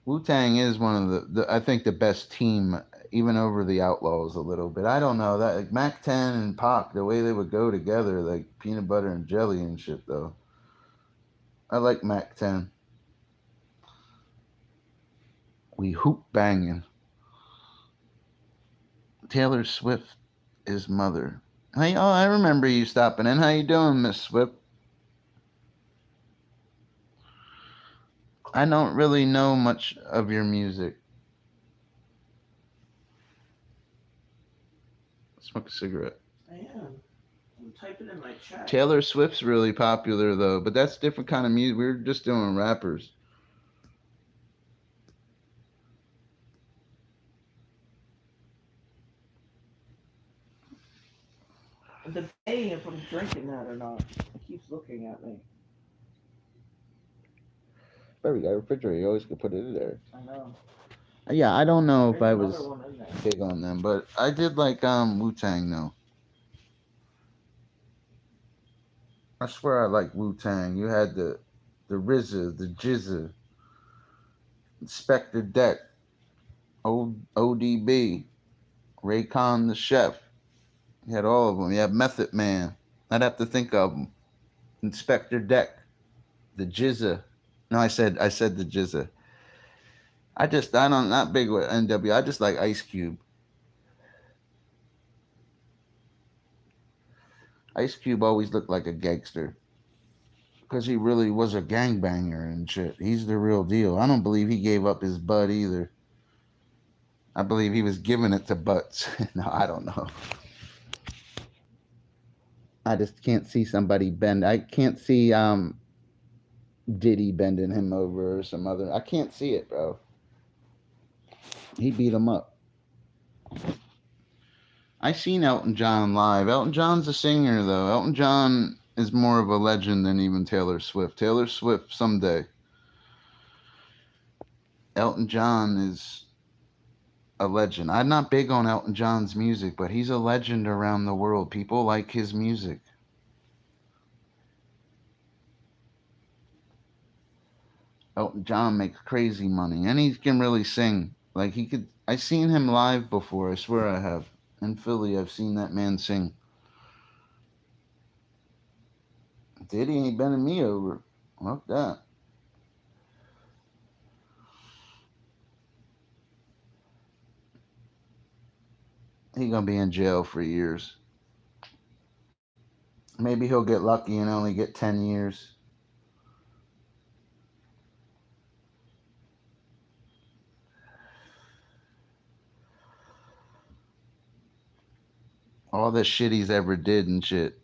Wu-Tang is one of the I think the best team, even over the Outlaws a little bit. I don't know that like Mac 10 and Pac, the way they would go together like peanut butter and jelly and shit though. I like Mac 10. We hoop banging. Taylor Swift is mother. Hey, oh, I remember you stopping in. How you doing, Miss Swift? I don't really know much of your music. Smoke a cigarette. I am. I'm typing in my chat. Taylor Swift's really popular though, but that's different kind of music. We're just doing rappers. I'm debating if I'm drinking that or not. It keeps looking at me. There we got a refrigerator. You always could put it in there. I know. Yeah, I don't know if There's I another was one in there. big on them, but I did like Wu-Tang though. I swear I like Wu-Tang. You had the RZA, the Jizza, Inspector Deck, ODB, Raycon the Chef. You had all of them. You had Method Man. I'd have to think of them. Inspector Deck, the Jizza. No, I said the Jizza. I don't not big with NW. I just like Ice Cube. Ice Cube always looked like a gangster because he really was a gangbanger and shit. He's the real deal. I don't believe he gave up his butt either. I believe he was giving it to butts. No, I don't know. I just can't see somebody bend. I can't see Diddy bending him over or some other. I can't see it, bro. He beat him up. I seen Elton John live. Elton John's a singer though. Elton John is more of a legend than even Taylor Swift. Taylor Swift someday. Elton John is a legend. I'm not big on Elton John's music, but he's a legend around the world. People like his music. Elton John makes crazy money, and he can really sing. Like he could. I seen him live before. I swear I have. In Philly, I've seen that man sing. Diddy ain't bending me over. Fuck that. He gonna be in jail for years. Maybe he'll get lucky and only get 10 years. All the shit he's ever did and shit.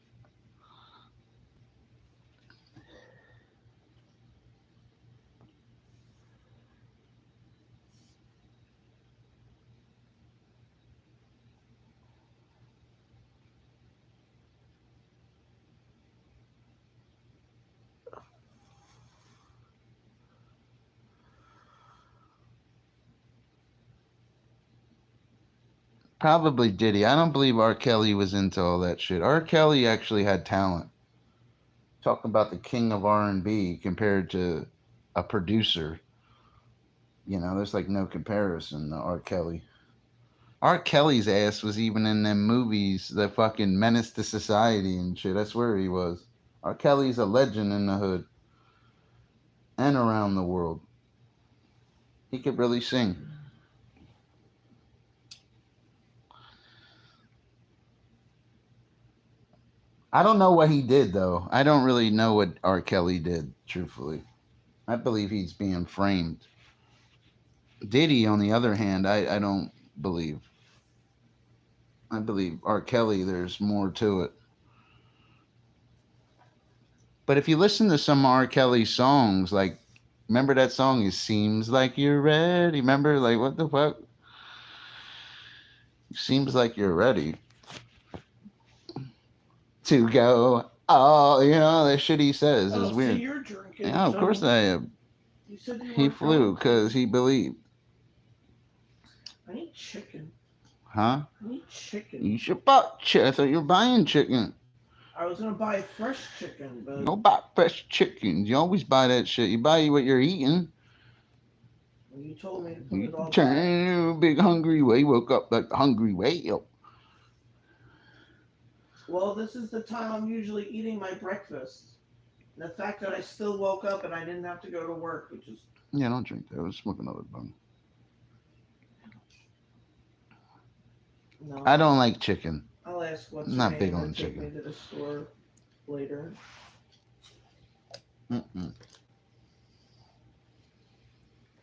Probably Diddy. I don't believe R. Kelly was into all that shit. R. Kelly actually had talent. Talk about the king of R&B compared to a producer. You know, there's like no comparison to R. Kelly. R. Kelly's ass was even in them movies, the fucking Menace to Society and shit. That's where he was. R. Kelly's a legend in the hood and around the world. He could really sing. I don't know what he did though. I don't really know what R. Kelly did, truthfully. I believe he's being framed. Diddy, on the other hand, I don't believe. I believe R. Kelly, there's more to it. But if you listen to some R. Kelly songs, like, remember that song, It Seems Like You're Ready? Remember, like, what the fuck? Seems like you're ready to go. Oh, you know, that shit he says is So weird. you're drinking. Yeah, of course I am. You said you He weren't flew going because to. he believed. I need chicken. Huh? I need chicken. You should buy chicken. I thought you were buying chicken. I was gonna buy fresh chicken, You but don't buy fresh chickens. You always buy that shit. You buy what you're eating. you told me to put You it all turn back. into a big hungry whale. Woke up like a hungry whale. Well, this is the time I'm usually eating my breakfast. And the fact that I still woke up and I didn't have to go to work, which is Yeah, don't drink that. Let's smoke another bun. no. I don't like chicken. I'll ask what's I'm her not big name to on take me chicken. to the store later, Mm-mm.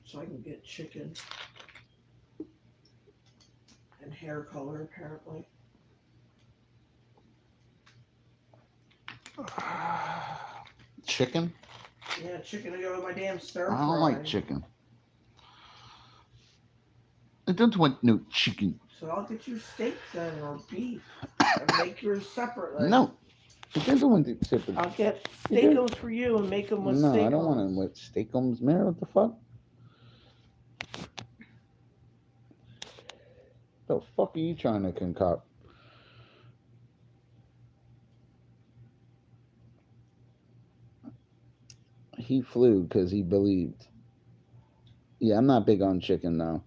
so I can get chicken and hair color apparently. Chicken? Yeah, chicken to go with my damn stir I don't like fry. chicken. I don't want no chicken. So I'll get you steak then or beef and make yours separately. No. I don't want it separate. I'll get steakums for you and make them with No, steakums. I don't want them with steakums. Man, what the fuck? The fuck are you trying to concoct? He flew because he believed. Yeah, I'm not big on chicken though.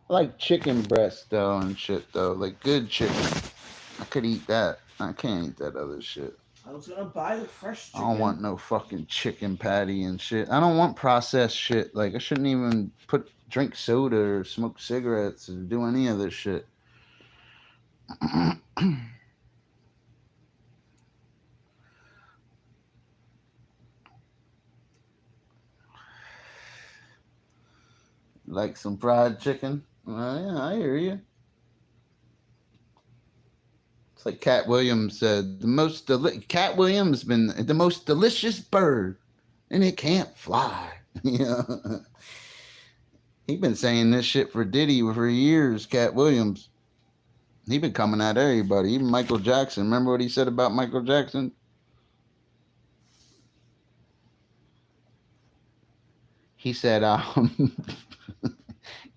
I like chicken breast though and shit though. Like good chicken. I could eat that. I can't eat that other shit. I was gonna buy the fresh I chicken. don't want no fucking chicken patty and shit. I don't want processed shit. Like I shouldn't even drink soda or smoke cigarettes or do any of this shit. Like some fried chicken? Yeah, I hear you. It's like Cat Williams said, Cat Williams been the most delicious bird, and it can't fly. Yeah, he been saying this shit for Diddy for years. Cat Williams, he been coming at everybody, even Michael Jackson. Remember what he said about Michael Jackson? He said,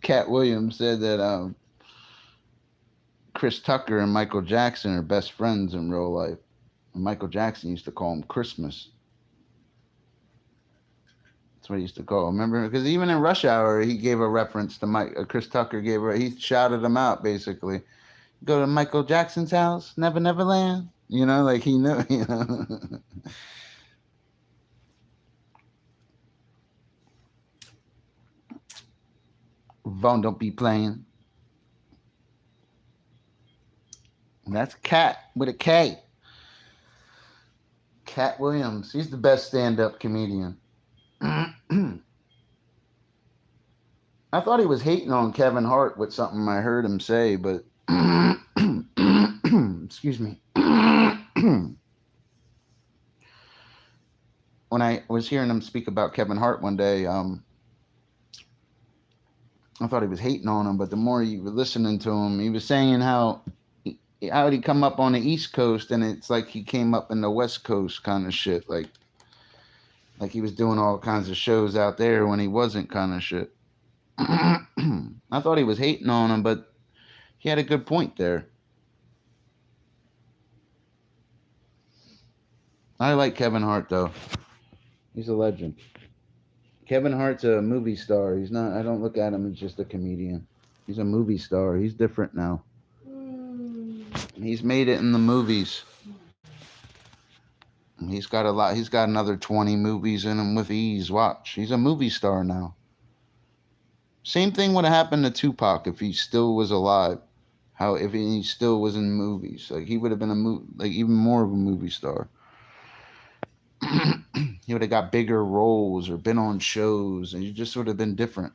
Cat Williams said that Chris Tucker and Michael Jackson are best friends in real life. And Michael Jackson used to call him Christmas. That's what he used to call him. Remember? Because even in Rush Hour, he gave a reference to Chris Tucker he shouted him out basically. Go to Michael Jackson's house, Never Never Land. You know, like he knew, you know. Vaughn, don't be playing. That's Cat with a K. Cat Williams. He's the best stand-up comedian. I thought he was hating on Kevin Hart with something I heard him say, but excuse me. When I was hearing him speak about Kevin Hart one day, I thought he was hating on him, but the more you were listening to him, he was saying how he come up on the East Coast and it's like he came up in the West Coast kind of shit, like he was doing all kinds of shows out there when he wasn't kind of shit. I thought he was hating on him, but he had a good point there. I like Kevin Hart though. He's a legend. Kevin Hart's a movie star. He's not. I don't look at him as just a comedian. He's a movie star. He's different now. He's made it in the movies. He's got a lot. He's got another 20 movies in him with ease. Watch. He's a movie star now. Same thing would have happened to Tupac if he still was alive. How if he still was in movies? Like he would have been even more of a movie star. He would have got bigger roles or been on shows, and he just would have been different.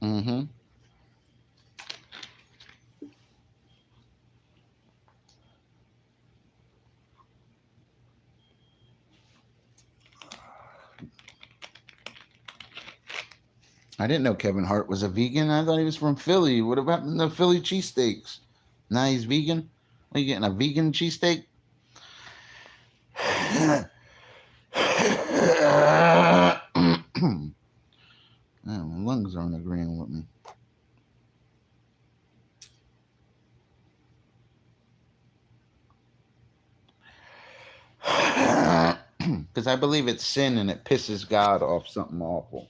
Mm-hmm. I didn't know Kevin Hart was a vegan. I thought he was from Philly. What about the Philly cheesesteaks? Now he's vegan? Are you getting a vegan cheesesteak? My lungs aren't agreeing with me. Because I believe it's sin and it pisses God off something awful.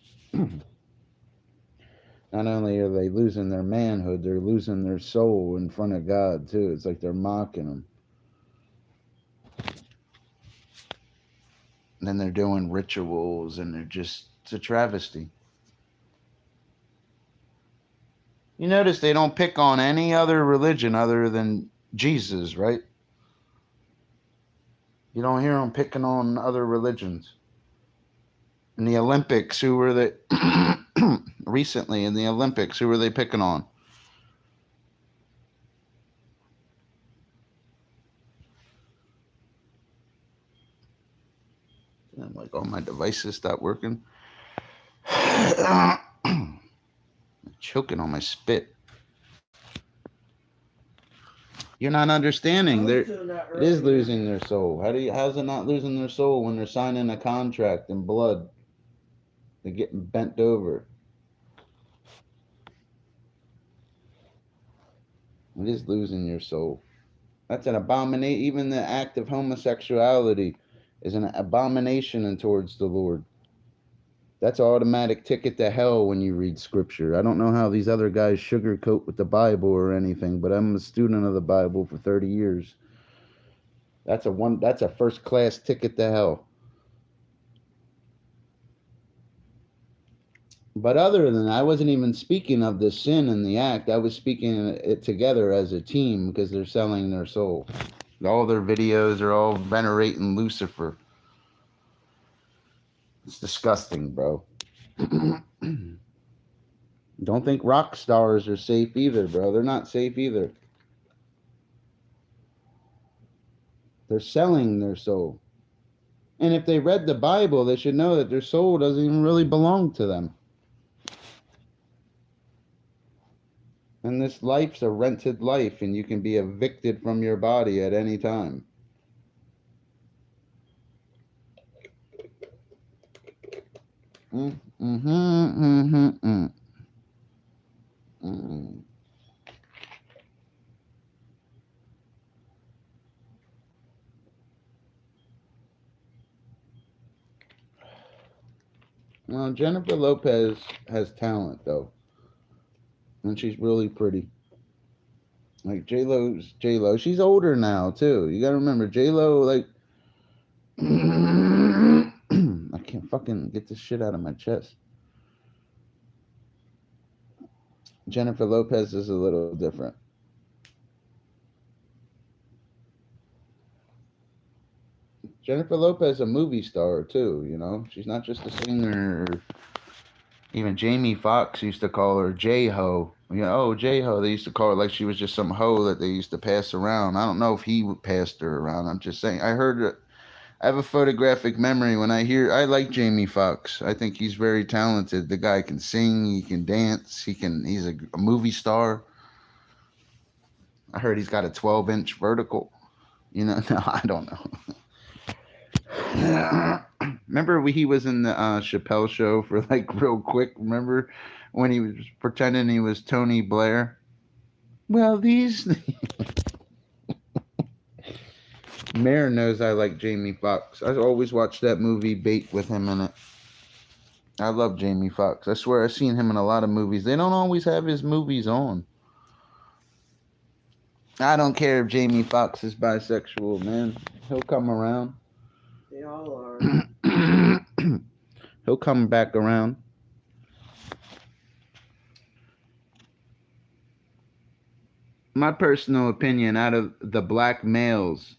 Not only are they losing their manhood, they're losing their soul in front of God too. It's like they're mocking him. And then they're doing rituals and it's a travesty. You notice they don't pick on any other religion other than Jesus, right? You don't hear them picking on other religions. In the Olympics, who were they recently in the Olympics, who were they picking on? I'm like, all my devices stopped working. I'm choking on my spit. You're not understanding. It is losing their soul. How's it not losing their soul when they're signing a contract in blood? They're getting bent over. It is losing your soul. That's an abomination. Even the act of homosexuality is an abomination towards the Lord. That's an automatic ticket to hell when you read scripture. I don't know how these other guys sugarcoat with the Bible or anything, but I'm a student of the Bible for 30 years. That's a first class ticket to hell. But other than that, I wasn't even speaking of the sin and the act. I was speaking it together as a team because they're selling their soul. All their videos are all venerating Lucifer. It's disgusting, bro. Don't think rock stars are safe either, bro. They're not safe either. They're selling their soul. And if they read the Bible, they should know that their soul doesn't even really belong to them. And this life's a rented life, and you can be evicted from your body at any time. Well, Jennifer Lopez has talent, though. And she's really pretty. Like J-Lo. She's older now, too. You gotta remember, J-Lo, like... I can't fucking get this shit out of my chest. Jennifer Lopez is a little different. Jennifer Lopez is a movie star, too, you know? She's not just a singer. Even Jamie Foxx used to call her J-Ho. You know, oh, J-Ho. They used to call her like she was just some hoe that they used to pass around. I don't know if he passed her around. I'm just saying. I have a photographic memory when I like Jamie Foxx. I think he's very talented. The guy can sing, he can dance, he's a movie star. I heard he's got a 12-inch vertical. You know, no, I don't know. Remember he was in the Chappelle show for like real quick? Remember when he was pretending he was Tony Blair? Well, Mayor knows I like Jamie Foxx. I always watch that movie Bait with him in it. I love Jamie Foxx. I swear I've seen him in a lot of movies. They don't always have his movies on. I don't care if Jamie Foxx is bisexual, man. He'll come around. They all are. He'll come back around. My personal opinion, out of the black males,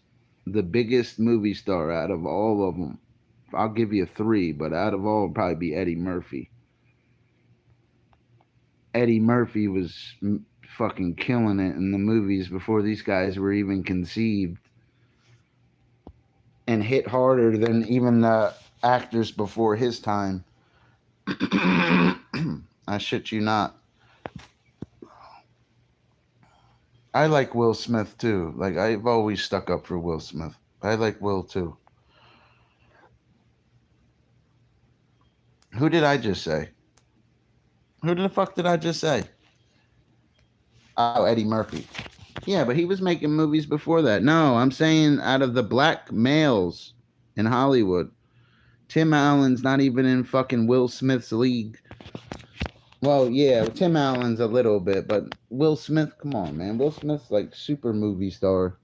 the biggest movie star out of all of them, I'll give you 3, but out of all, it'll probably be Eddie Murphy. Eddie Murphy was fucking killing it in the movies before these guys were even conceived. And hit harder than even the actors before his time. I shit you not. I like Will Smith too. Like, I've always stuck up for Will Smith. I like Will too. Who did I just say? Who the fuck did I just say? Oh, Eddie Murphy. Yeah, but he was making movies before that. No, I'm saying out of the black males in Hollywood, Tim Allen's not even in fucking Will Smith's league. Well, yeah, Tim Allen's a little bit, but Will Smith, come on, man. Will Smith's like super movie star.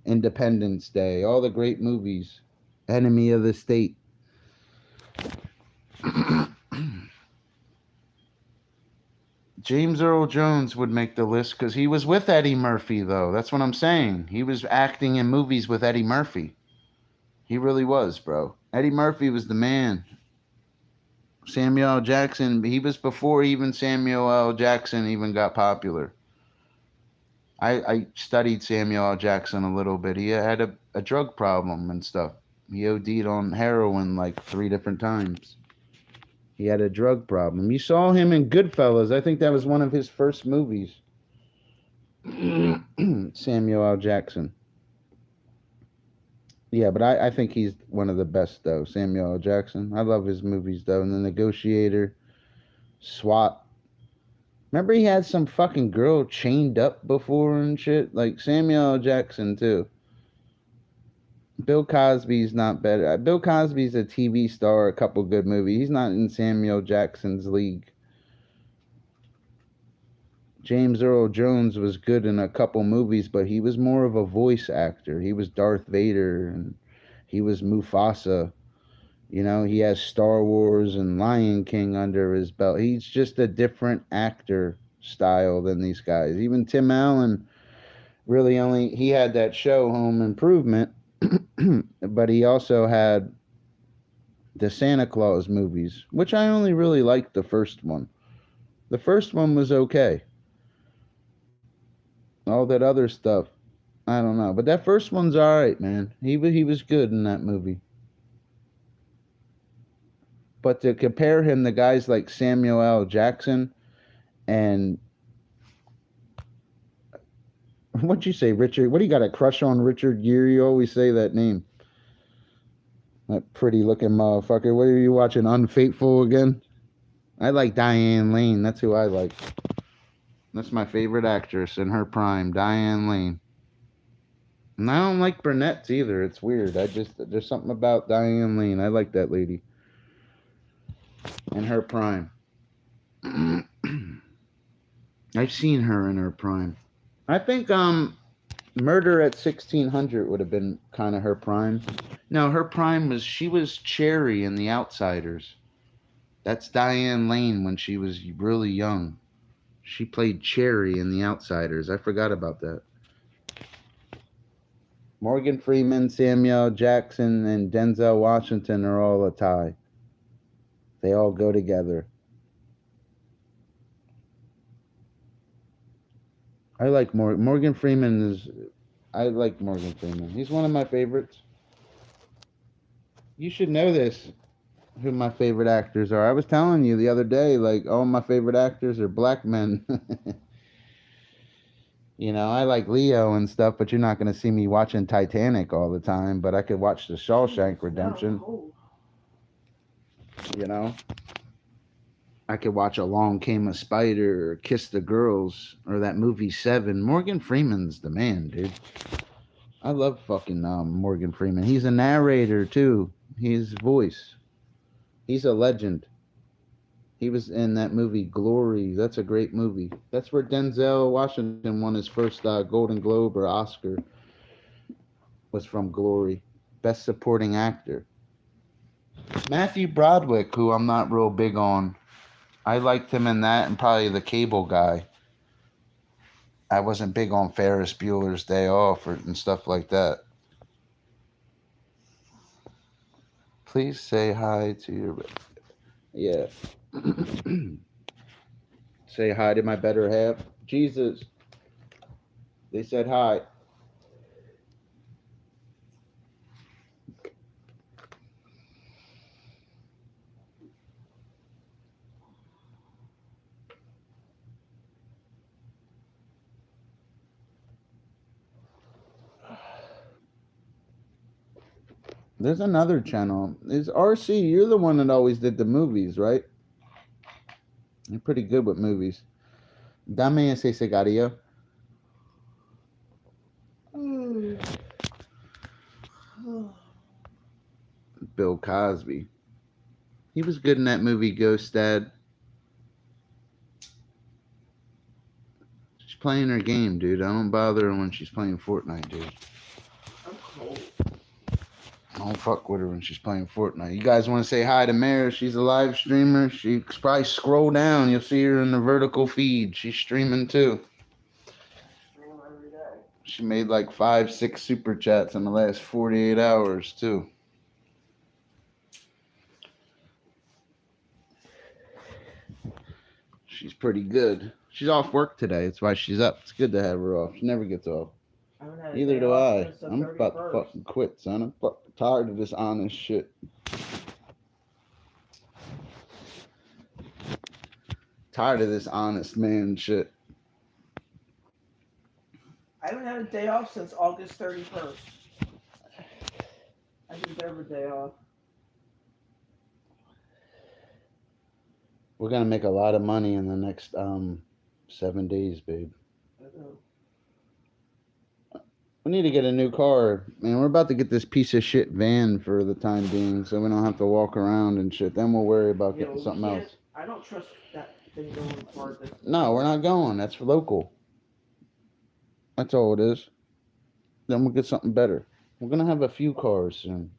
Independence Day, all the great movies. Enemy of the State. James Earl Jones would make the list because he was with Eddie Murphy, though. That's what I'm saying. He was acting in movies with Eddie Murphy. He really was, bro. Eddie Murphy was the man. Samuel L. Jackson, he was before even Samuel L. Jackson even got popular. I studied Samuel L. Jackson a little bit. He had a drug problem and stuff. He OD'd on heroin like 3 different times. He had a drug problem. You saw him in Goodfellas. I think that was one of his first movies. Samuel L. Jackson. Yeah, but I think he's one of the best, though. Samuel L. Jackson. I love his movies, though. And The Negotiator, SWAT. Remember he had some fucking girl chained up before and shit? Like Samuel L. Jackson, too. Bill Cosby's not better. Bill Cosby's a TV star, a couple good movies. He's not in Samuel Jackson's league. James Earl Jones was good in a couple movies, but he was more of a voice actor. He was Darth Vader and he was Mufasa. You know, he has Star Wars and Lion King under his belt. He's just a different actor style than these guys. Even Tim Allen really he had that show Home Improvement, but he also had the Santa Claus movies, which I only really liked the first one. The first one was okay. All that other stuff, I don't know. But that first one's all right, man. He was good in that movie. But to compare him to guys like Samuel L. Jackson and what'd you say, Richard? What do you got a crush on Richard Gere? You always say that name. That pretty looking motherfucker. What are you watching? Unfaithful again? I like Diane Lane. That's who I like. That's my favorite actress in her prime, Diane Lane. And I don't like brunettes either. It's weird. There's something about Diane Lane. I like that lady. In her prime. I've seen her in her prime. I think Murder at 1600 would have been kind of her prime. No, her prime was she was Cherry in The Outsiders. That's Diane Lane when she was really young. She played Cherry in The Outsiders. I forgot about that. Morgan Freeman, Samuel Jackson, and Denzel Washington are all a tie. They all go together. I like Morgan Freeman I like Morgan Freeman. He's one of my favorites. You should know this, who my favorite actors are. I was telling you the other day, like, all my favorite actors are black men. You know, I like Leo and stuff, but you're not going to see me watching Titanic all the time, but I could watch The Shawshank Redemption. You know? I could watch Along Came a Spider or Kiss the Girls or that movie Seven. Morgan Freeman's the man, dude. I love fucking Morgan Freeman. He's a narrator, too. His voice. He's a legend. He was in that movie Glory. That's a great movie. That's where Denzel Washington won his first Golden Globe or Oscar. Was from Glory. Best Supporting Actor. Matthew Broderick, who I'm not real big on. I liked him in that and probably The Cable Guy. I wasn't big on Ferris Bueller's Day Off and stuff like that. Please say hi to your... Yeah. Say hi to my better half. Jesus. They said hi. There's another channel. Is RC? You're the one that always did the movies, right? You're pretty good with movies. Dame ese cigarrillo. Bill Cosby. He was good in that movie Ghost Dad. She's playing her game, dude. I don't bother her when she's playing Fortnite, dude. I'm cold. I don't fuck with her when she's playing Fortnite. You guys want to say hi to Mara? She's a live streamer. She probably scroll down. You'll see her in the vertical feed. She's streaming too. Stream every day. She made like 5-6 super chats in the last 48 hours too. She's pretty good. She's off work today. That's why she's up. It's good to have her off. She never gets off. Neither do I. I'm about to fucking quit, son. I'm fucking tired of this honest shit. Tired of this honest man shit. I haven't had a day off since August 31st. I deserve a day off. We're gonna make a lot of money in the next 7 days, babe. I know. We need to get a new car. Man, we're about to get this piece of shit van for the time being, so we don't have to walk around and shit. Then we'll worry about getting something else. I don't trust that thing going hard. No, we're not going. That's for local. That's all it is. Then we'll get something better. We're gonna have a few cars soon.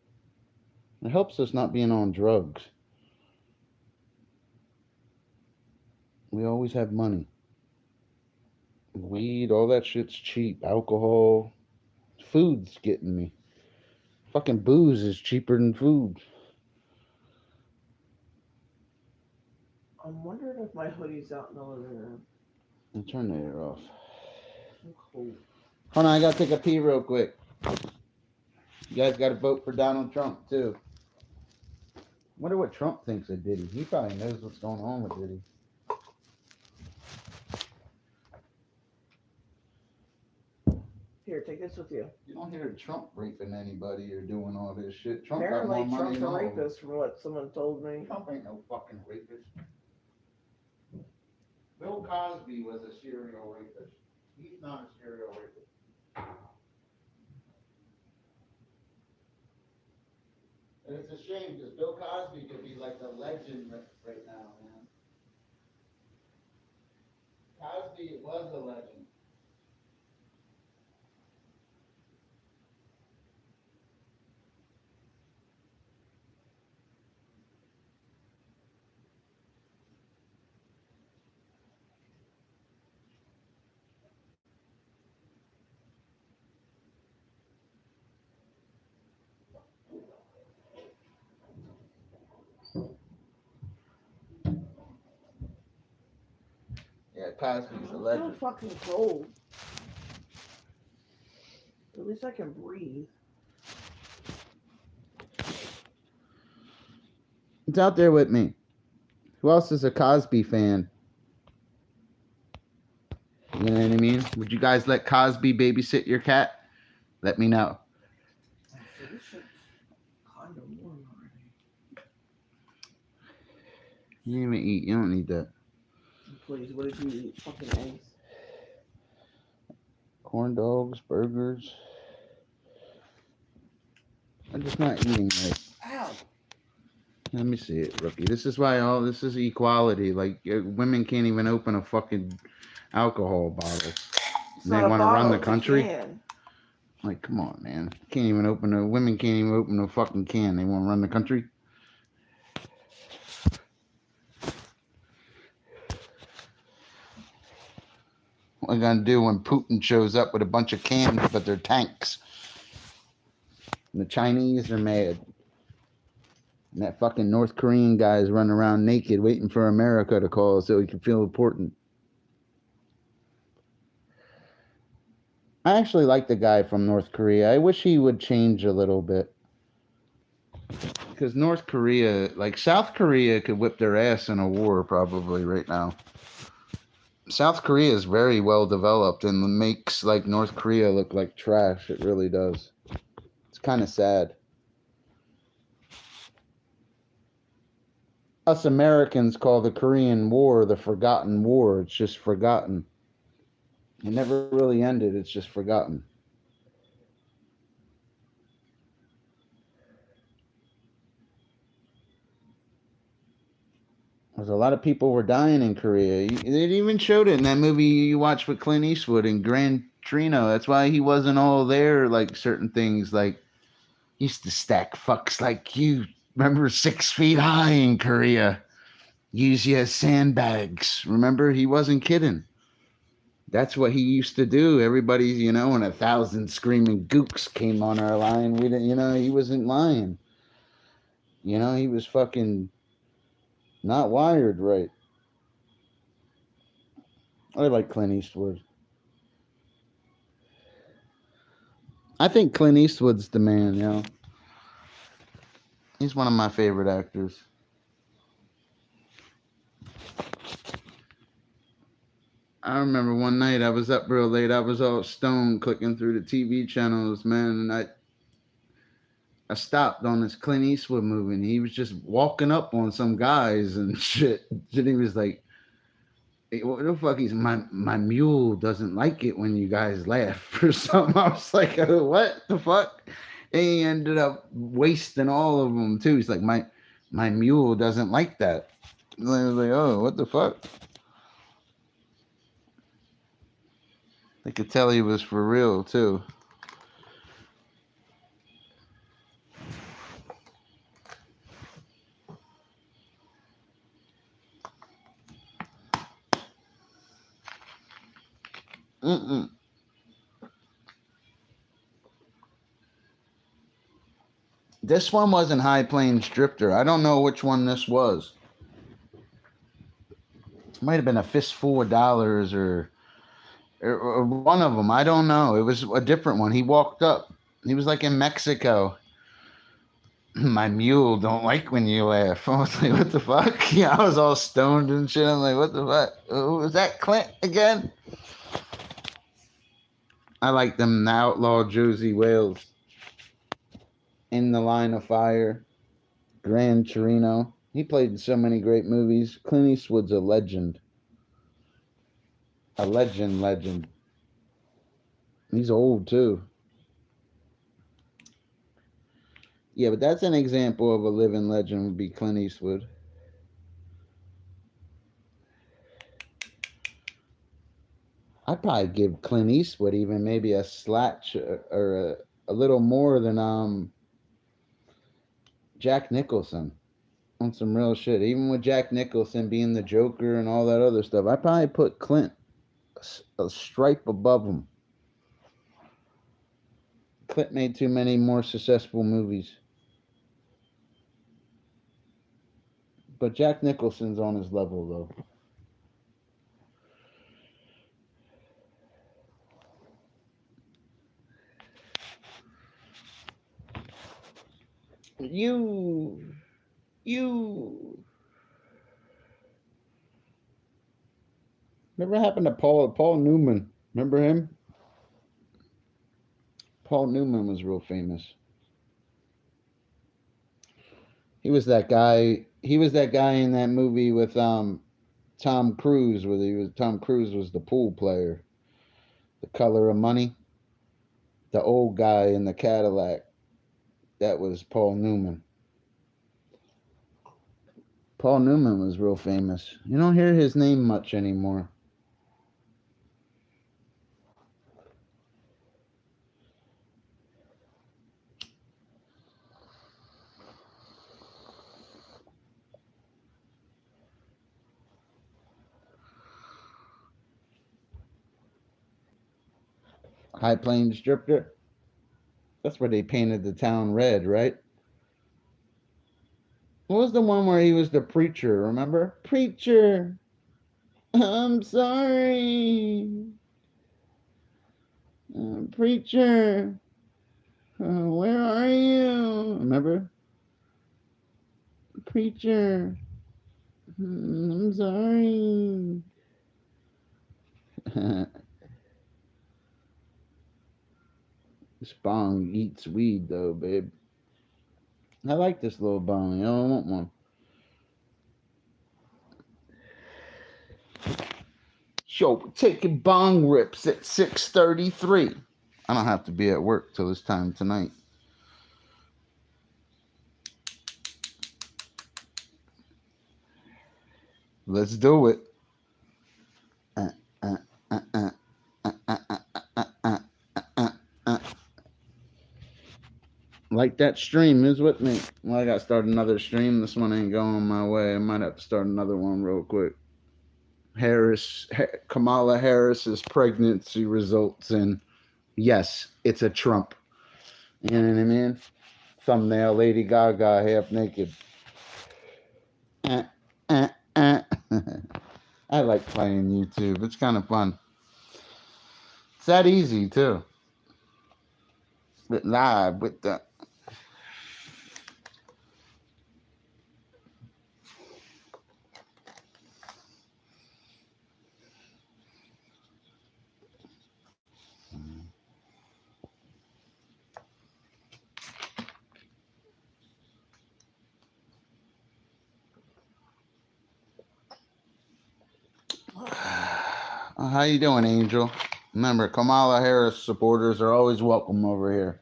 It helps us not being on drugs. We always have money. Weed, all that shit's cheap. Alcohol. Food's getting me. Fucking booze is cheaper than food. I'm wondering if my hoodie's out in the living room. I'll turn the air off. I'm cold. Hold on, I gotta take a pee real quick. You guys gotta vote for Donald Trump, too. Wonder what Trump thinks of Diddy. He probably knows what's going on with Diddy. Here, take this with you. You don't hear Trump raping anybody or doing all this shit. Trump Apparently, got more money Trump's a than all. rapist, from what someone told me. Trump ain't no fucking rapist. Bill Cosby was a serial rapist. He's not a serial rapist. And it's a shame because Bill Cosby could be like a legend right now, man. Cosby was a legend. Yeah, Cosby's a I'm legend. so fucking cold. At least I can breathe. It's out there with me. Who else is a Cosby fan? You know what I mean? Would you guys let Cosby babysit your cat? Let me know. So this shit's kind of warm already. You didn't even eat. You don't need that. Please, what did you eat? Fucking eggs? Corn dogs, burgers. I'm just not eating right. Ow! Let me see it, rookie. This is why all this is equality. Like women can't even open a fucking alcohol bottle. And they want to run the country. Like, come on, man. Can't even open a women can't even open a fucking can. They want to run the country. What are they gonna do when Putin shows up with a bunch of cans, but they're tanks? And the Chinese are mad. And that fucking North Korean guy is running around naked waiting for America to call so he can feel important. I actually like the guy from North Korea. I wish he would change a little bit. Because North Korea, like South Korea could whip their ass in a war probably right now. South Korea is very well developed and makes like North Korea look like trash. It really does. It's kind of sad. us Americans call the Korean War the forgotten war. It's just forgotten. It never really ended. It's just forgotten. Because a lot of people were dying in Korea. They even showed it in that movie you watched with Clint Eastwood and Gran Torino. That's why he wasn't all there. Like certain things, like he used to stack fucks like you. Remember 6 feet high in Korea. Use you as sandbags. Remember, he wasn't kidding. That's what he used to do. Everybody, when 1,000 screaming gooks came on our line, we didn't, he wasn't lying. He was fucking not wired right. I like Clint Eastwood. I think Clint Eastwood's the man, He's one of my favorite actors. I remember one night I was up real late. I was all stoned clicking through the TV channels, man, and I stopped on this Clint Eastwood movie, and he was just walking up on some guys and shit. And he was like, hey, what the fuck? He's my mule doesn't like it when you guys laugh or something. I was like, what the fuck? And he ended up wasting all of them too. He's like, my mule doesn't like that. And I was like, oh, what the fuck? They could tell he was for real too. Mm-mm. This one wasn't High Plains Drifter. I don't know which one this was. It might have been a fistful of dollars or one of them. I don't know. It was a different one. He walked up. He was like in Mexico. My mule don't like when you laugh. I was like, what the fuck? Yeah, I was all stoned and shit. I'm like, what the fuck? Was that Clint again? I like them, the Outlaw Josie Wales. In the Line of Fire. Gran Torino. He played in so many great movies. Clint Eastwood's a legend. A legend. He's old too. Yeah, but that's an example of a living legend would be Clint Eastwood. I'd probably give Clint Eastwood even maybe a slatch or a little more than Jack Nicholson on some real shit. Even with Jack Nicholson being the Joker and all that other stuff, I'd probably put Clint a stripe above him. Clint made too many more successful movies. But Jack Nicholson's on his level, though. You. Remember what happened to Paul Newman? Remember him? Paul Newman was real famous. He was that guy. He was that guy in that movie with Tom Cruise, where Tom Cruise was the pool player. The Color of Money. The old guy in the Cadillac. That was Paul Newman. Paul Newman was real famous. You don't hear his name much anymore. High Plains Drifter. That's where they painted the town red, right? What was the one where he was the preacher? Remember? Preacher, I'm sorry. Preacher, where are you? Remember? Preacher, I'm sorry. This bong eats weed, though, babe. I like this little bong. I want one. Yo, we're taking bong rips at 6:33. I don't have to be at work till this time tonight. Let's do it. Like that stream is with me. Well, I got to start another stream. This one ain't going my way. I might have to start another one real quick. Kamala Harris's pregnancy results in, yes, it's a Trump. You know what I mean? Thumbnail Lady Gaga half naked. I like playing YouTube. It's kind of fun. It's that easy too. But live with the how you doing, Angel? Remember, Kamala Harris supporters are always welcome over here.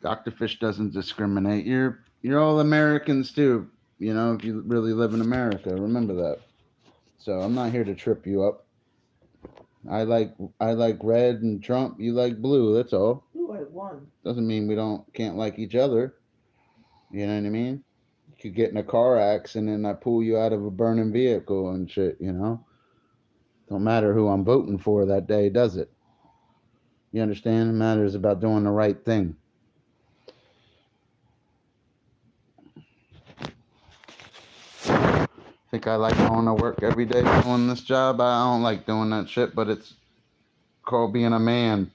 Dr. Fish doesn't discriminate. You're all Americans too, you know, if you really live in America. Remember that. So I'm not here to trip you up. I like red and Trump. You like blue. That's all. Ooh, I won. Doesn't mean we can't like each other. You know what I mean? You could get in a car accident and I pull you out of a burning vehicle and shit. You know. Don't matter who I'm voting for that day, does it? You understand? It matters about doing the right thing. Think I like going to work every day doing this job? I don't like doing that shit, but it's called being a man.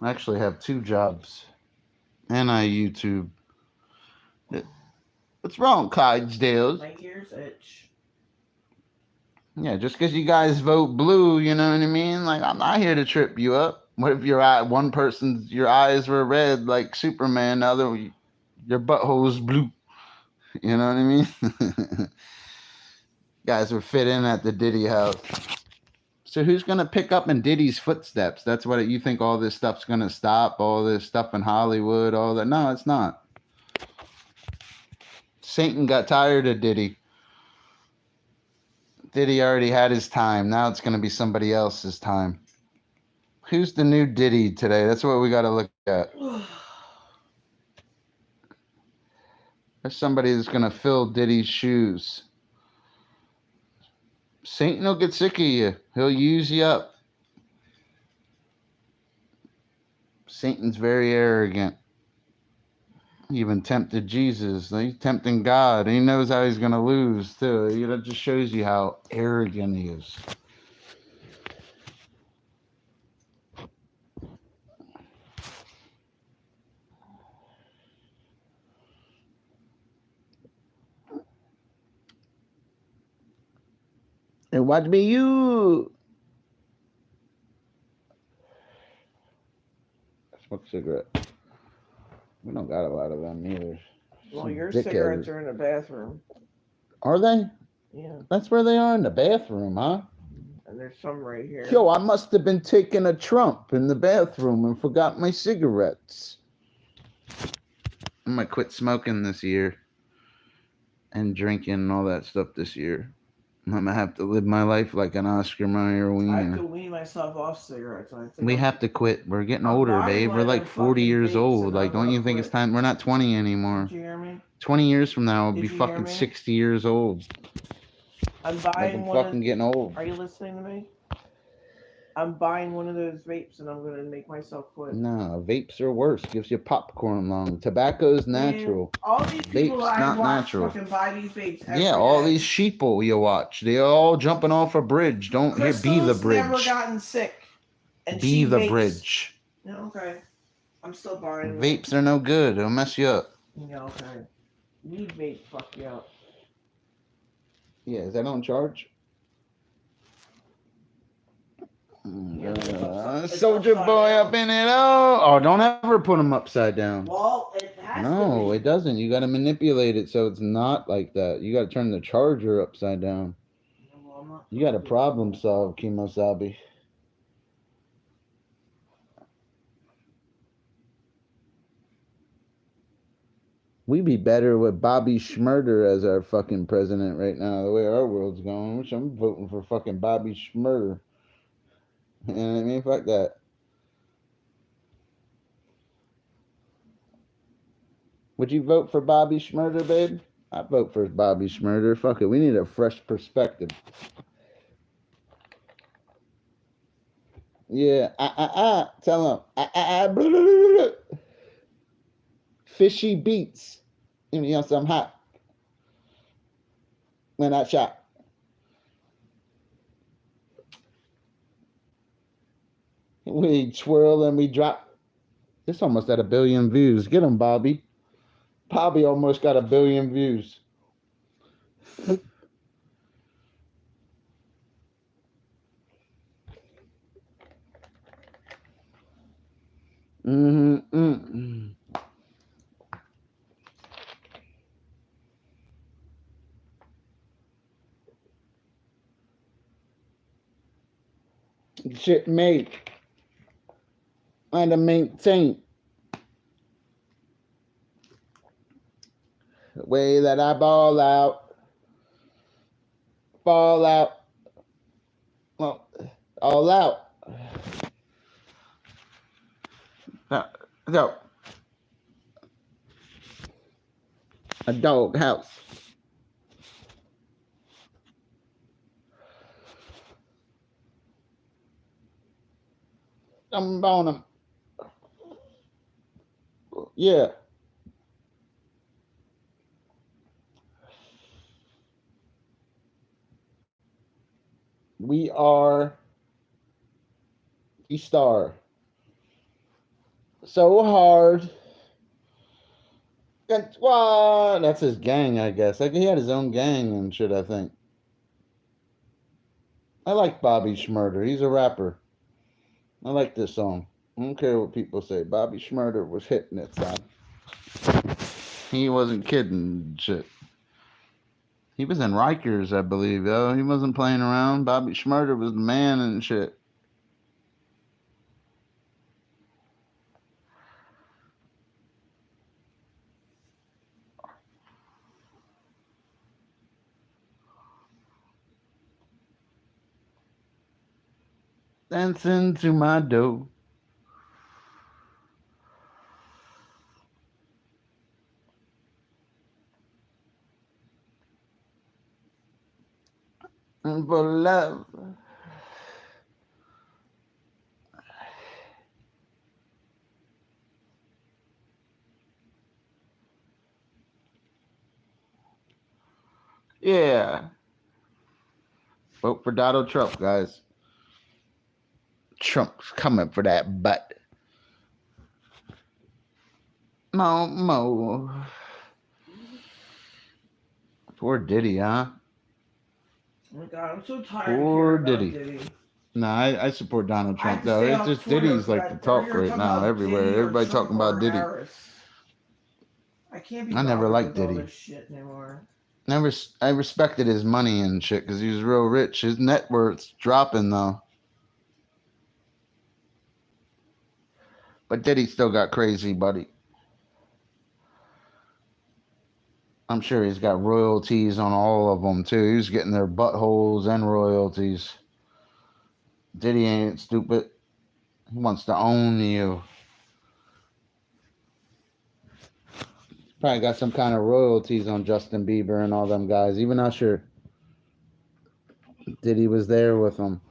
I actually have 2 jobs, and I YouTube. What's wrong, Clydesdales? My ears itch. Yeah, just because you guys vote blue, you know what I mean? Like, I'm not here to trip you up. What if your eyes were red like Superman, the other your butthole's blue? You know what I mean? Guys would fit in at the Diddy house. So who's gonna pick up in Diddy's footsteps? That's what you think all this stuff's gonna stop, all this stuff in Hollywood, all that. No, it's not. Satan got tired of Diddy. Diddy already had his time. Now it's gonna be somebody else's time. Who's the new Diddy today? That's what we gotta look at. There's somebody that's gonna fill Diddy's shoes. Satan will get sick of you. He'll use you up. Satan's very arrogant. He even tempted Jesus. He's tempting God. He knows how he's going to lose, too. That just shows you how arrogant he is. And watch me, you. Smoke a cigarette. We don't got a lot of them either. Well, your cigarettes are in the bathroom. Are they? Yeah. That's where they are, in the bathroom, huh? And there's some right here. Yo, I must have been taking a Trump in the bathroom and forgot my cigarettes. I'm going to quit smoking this year and drinking and all that stuff this year. I'm going to have to live my life like an Oscar Mayer wiener. I have to wean myself off cigarettes. We have to quit. We're getting older, babe. We're like 40 years old. Like, don't you think it's time? We're not 20 anymore. Did you hear me? 20 years from now, we'll be fucking 60 years old. I'm buying one. Fucking getting old. Are you listening to me? I'm buying one of those vapes and I'm gonna make myself quit. No, vapes are worse. Gives you popcorn lung. Tobacco's natural. Man, all these people vapes not natural. Fucking buy these vapes. Yeah, all these sheeple you watch. They're all jumping off a bridge. Don't be the bridge. Never gotten sick. And be the bridge. No, okay. I'm still buying. Vapes are no good. It'll mess you up. Yeah, okay. Weed vape fuck you up. Yeah, is that on charge? Soldier boy up in it. Oh, don't ever put him upside down. Well, it has No, to it doesn't. You got to manipulate it so it's not like that. You got to turn the charger upside down. Well, You got a problem solve, Kimosabi. We'd be better with Bobby Schmurder as our fucking president right now, the way our world's going. Which I'm voting for fucking Bobby Schmurder. You know what I mean? Fuck that. Would you vote for Bobby Schmurder, babe? I'd vote for Bobby Schmurder. Fuck it. We need a fresh perspective. Yeah. Tell him. Fishy beats. You know, some hot. When I shot. We twirl and we drop. This almost at 1 billion views. Get him, Bobby. Bobby almost got 1 billion views. Shit made. And to maintain the way that I ball out. Fall out. Well, all out. So, a dog house. I'm on them. Yeah. We are the star. So hard. What? That's his gang, I guess. Like, he had his own gang and shit, I think. I like Bobby Schmurder. He's a rapper. I like this song. I don't care what people say. Bobby Schmurder was hitting it, son. He wasn't kidding shit. He was in Rikers, I believe, though. He wasn't playing around. Bobby Schmurder was the man and shit. Dancing to my dough. And for love. Yeah. Vote for Donald Trump, guys. Trump's coming for that butt. Mo. Poor Diddy, huh? Oh my God, I'm so tired Poor of hearing Diddy. about Diddy. Nah, I support Donald Trump, though. stay It's off just Twitter Diddy's like the talk right now everywhere. Diddy or Everybody Trump talking about or Diddy. Harris. I can't be I never bothered liked with all Diddy. this shit anymore. I respected his money and shit because he was real rich. His net worth's dropping, though. But Diddy still got crazy, buddy. I'm sure he's got royalties on all of them, too. He was getting their buttholes and royalties. Diddy ain't stupid. He wants to own you. Probably got some kind of royalties on Justin Bieber and all them guys. Even Usher. Diddy was there with them.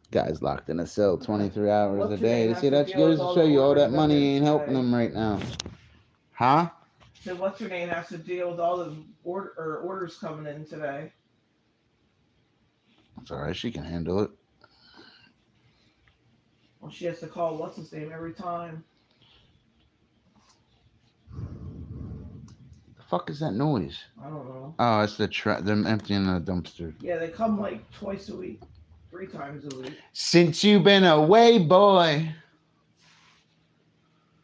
Guy's locked in a cell 23 hours a day. See, that goes to show you all that money ain't helping him right now. Huh? So what's her name has to deal with all the orders coming in today. It's all right. She can handle it. Well, she has to call what's his name every time. fuck is that noise? I don't know. Oh, it's them emptying the dumpster. Yeah, they come like twice a week, 3 times a week. Since you been away, boy,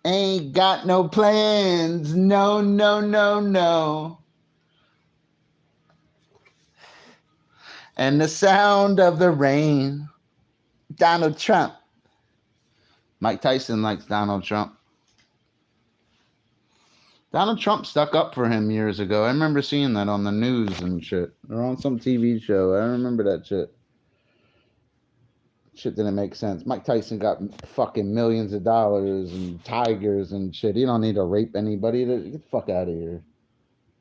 ain't got no plans. No, no, no, no. And the sound of the rain. Donald Trump. Mike Tyson likes Donald Trump. Donald Trump stuck up for him years ago. I remember seeing that on the news and shit. Or on some TV show. I remember that shit. Shit didn't make sense. Mike Tyson got fucking millions of dollars and tigers and shit. He don't need to rape anybody. Get the fuck out of here.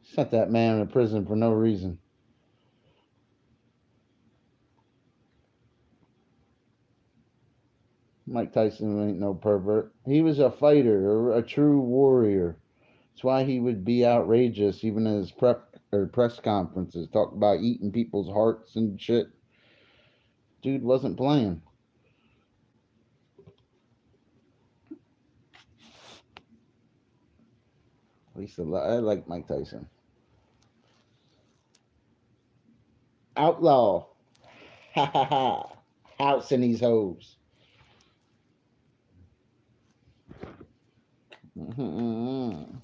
Sent that man in prison for no reason. Mike Tyson ain't no pervert. He was a fighter, a true warrior. That's why he would be outrageous even in his press conferences, talk about eating people's hearts and shit. Dude wasn't playing. At least I like Mike Tyson. Outlaw. Ha ha ha. House in these hoes. Mm-hmm.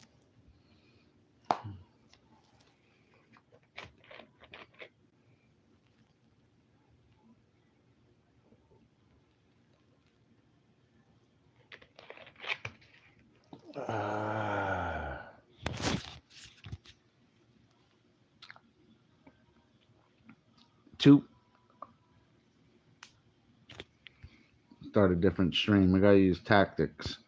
Two. Start a different stream. I gotta use tactics.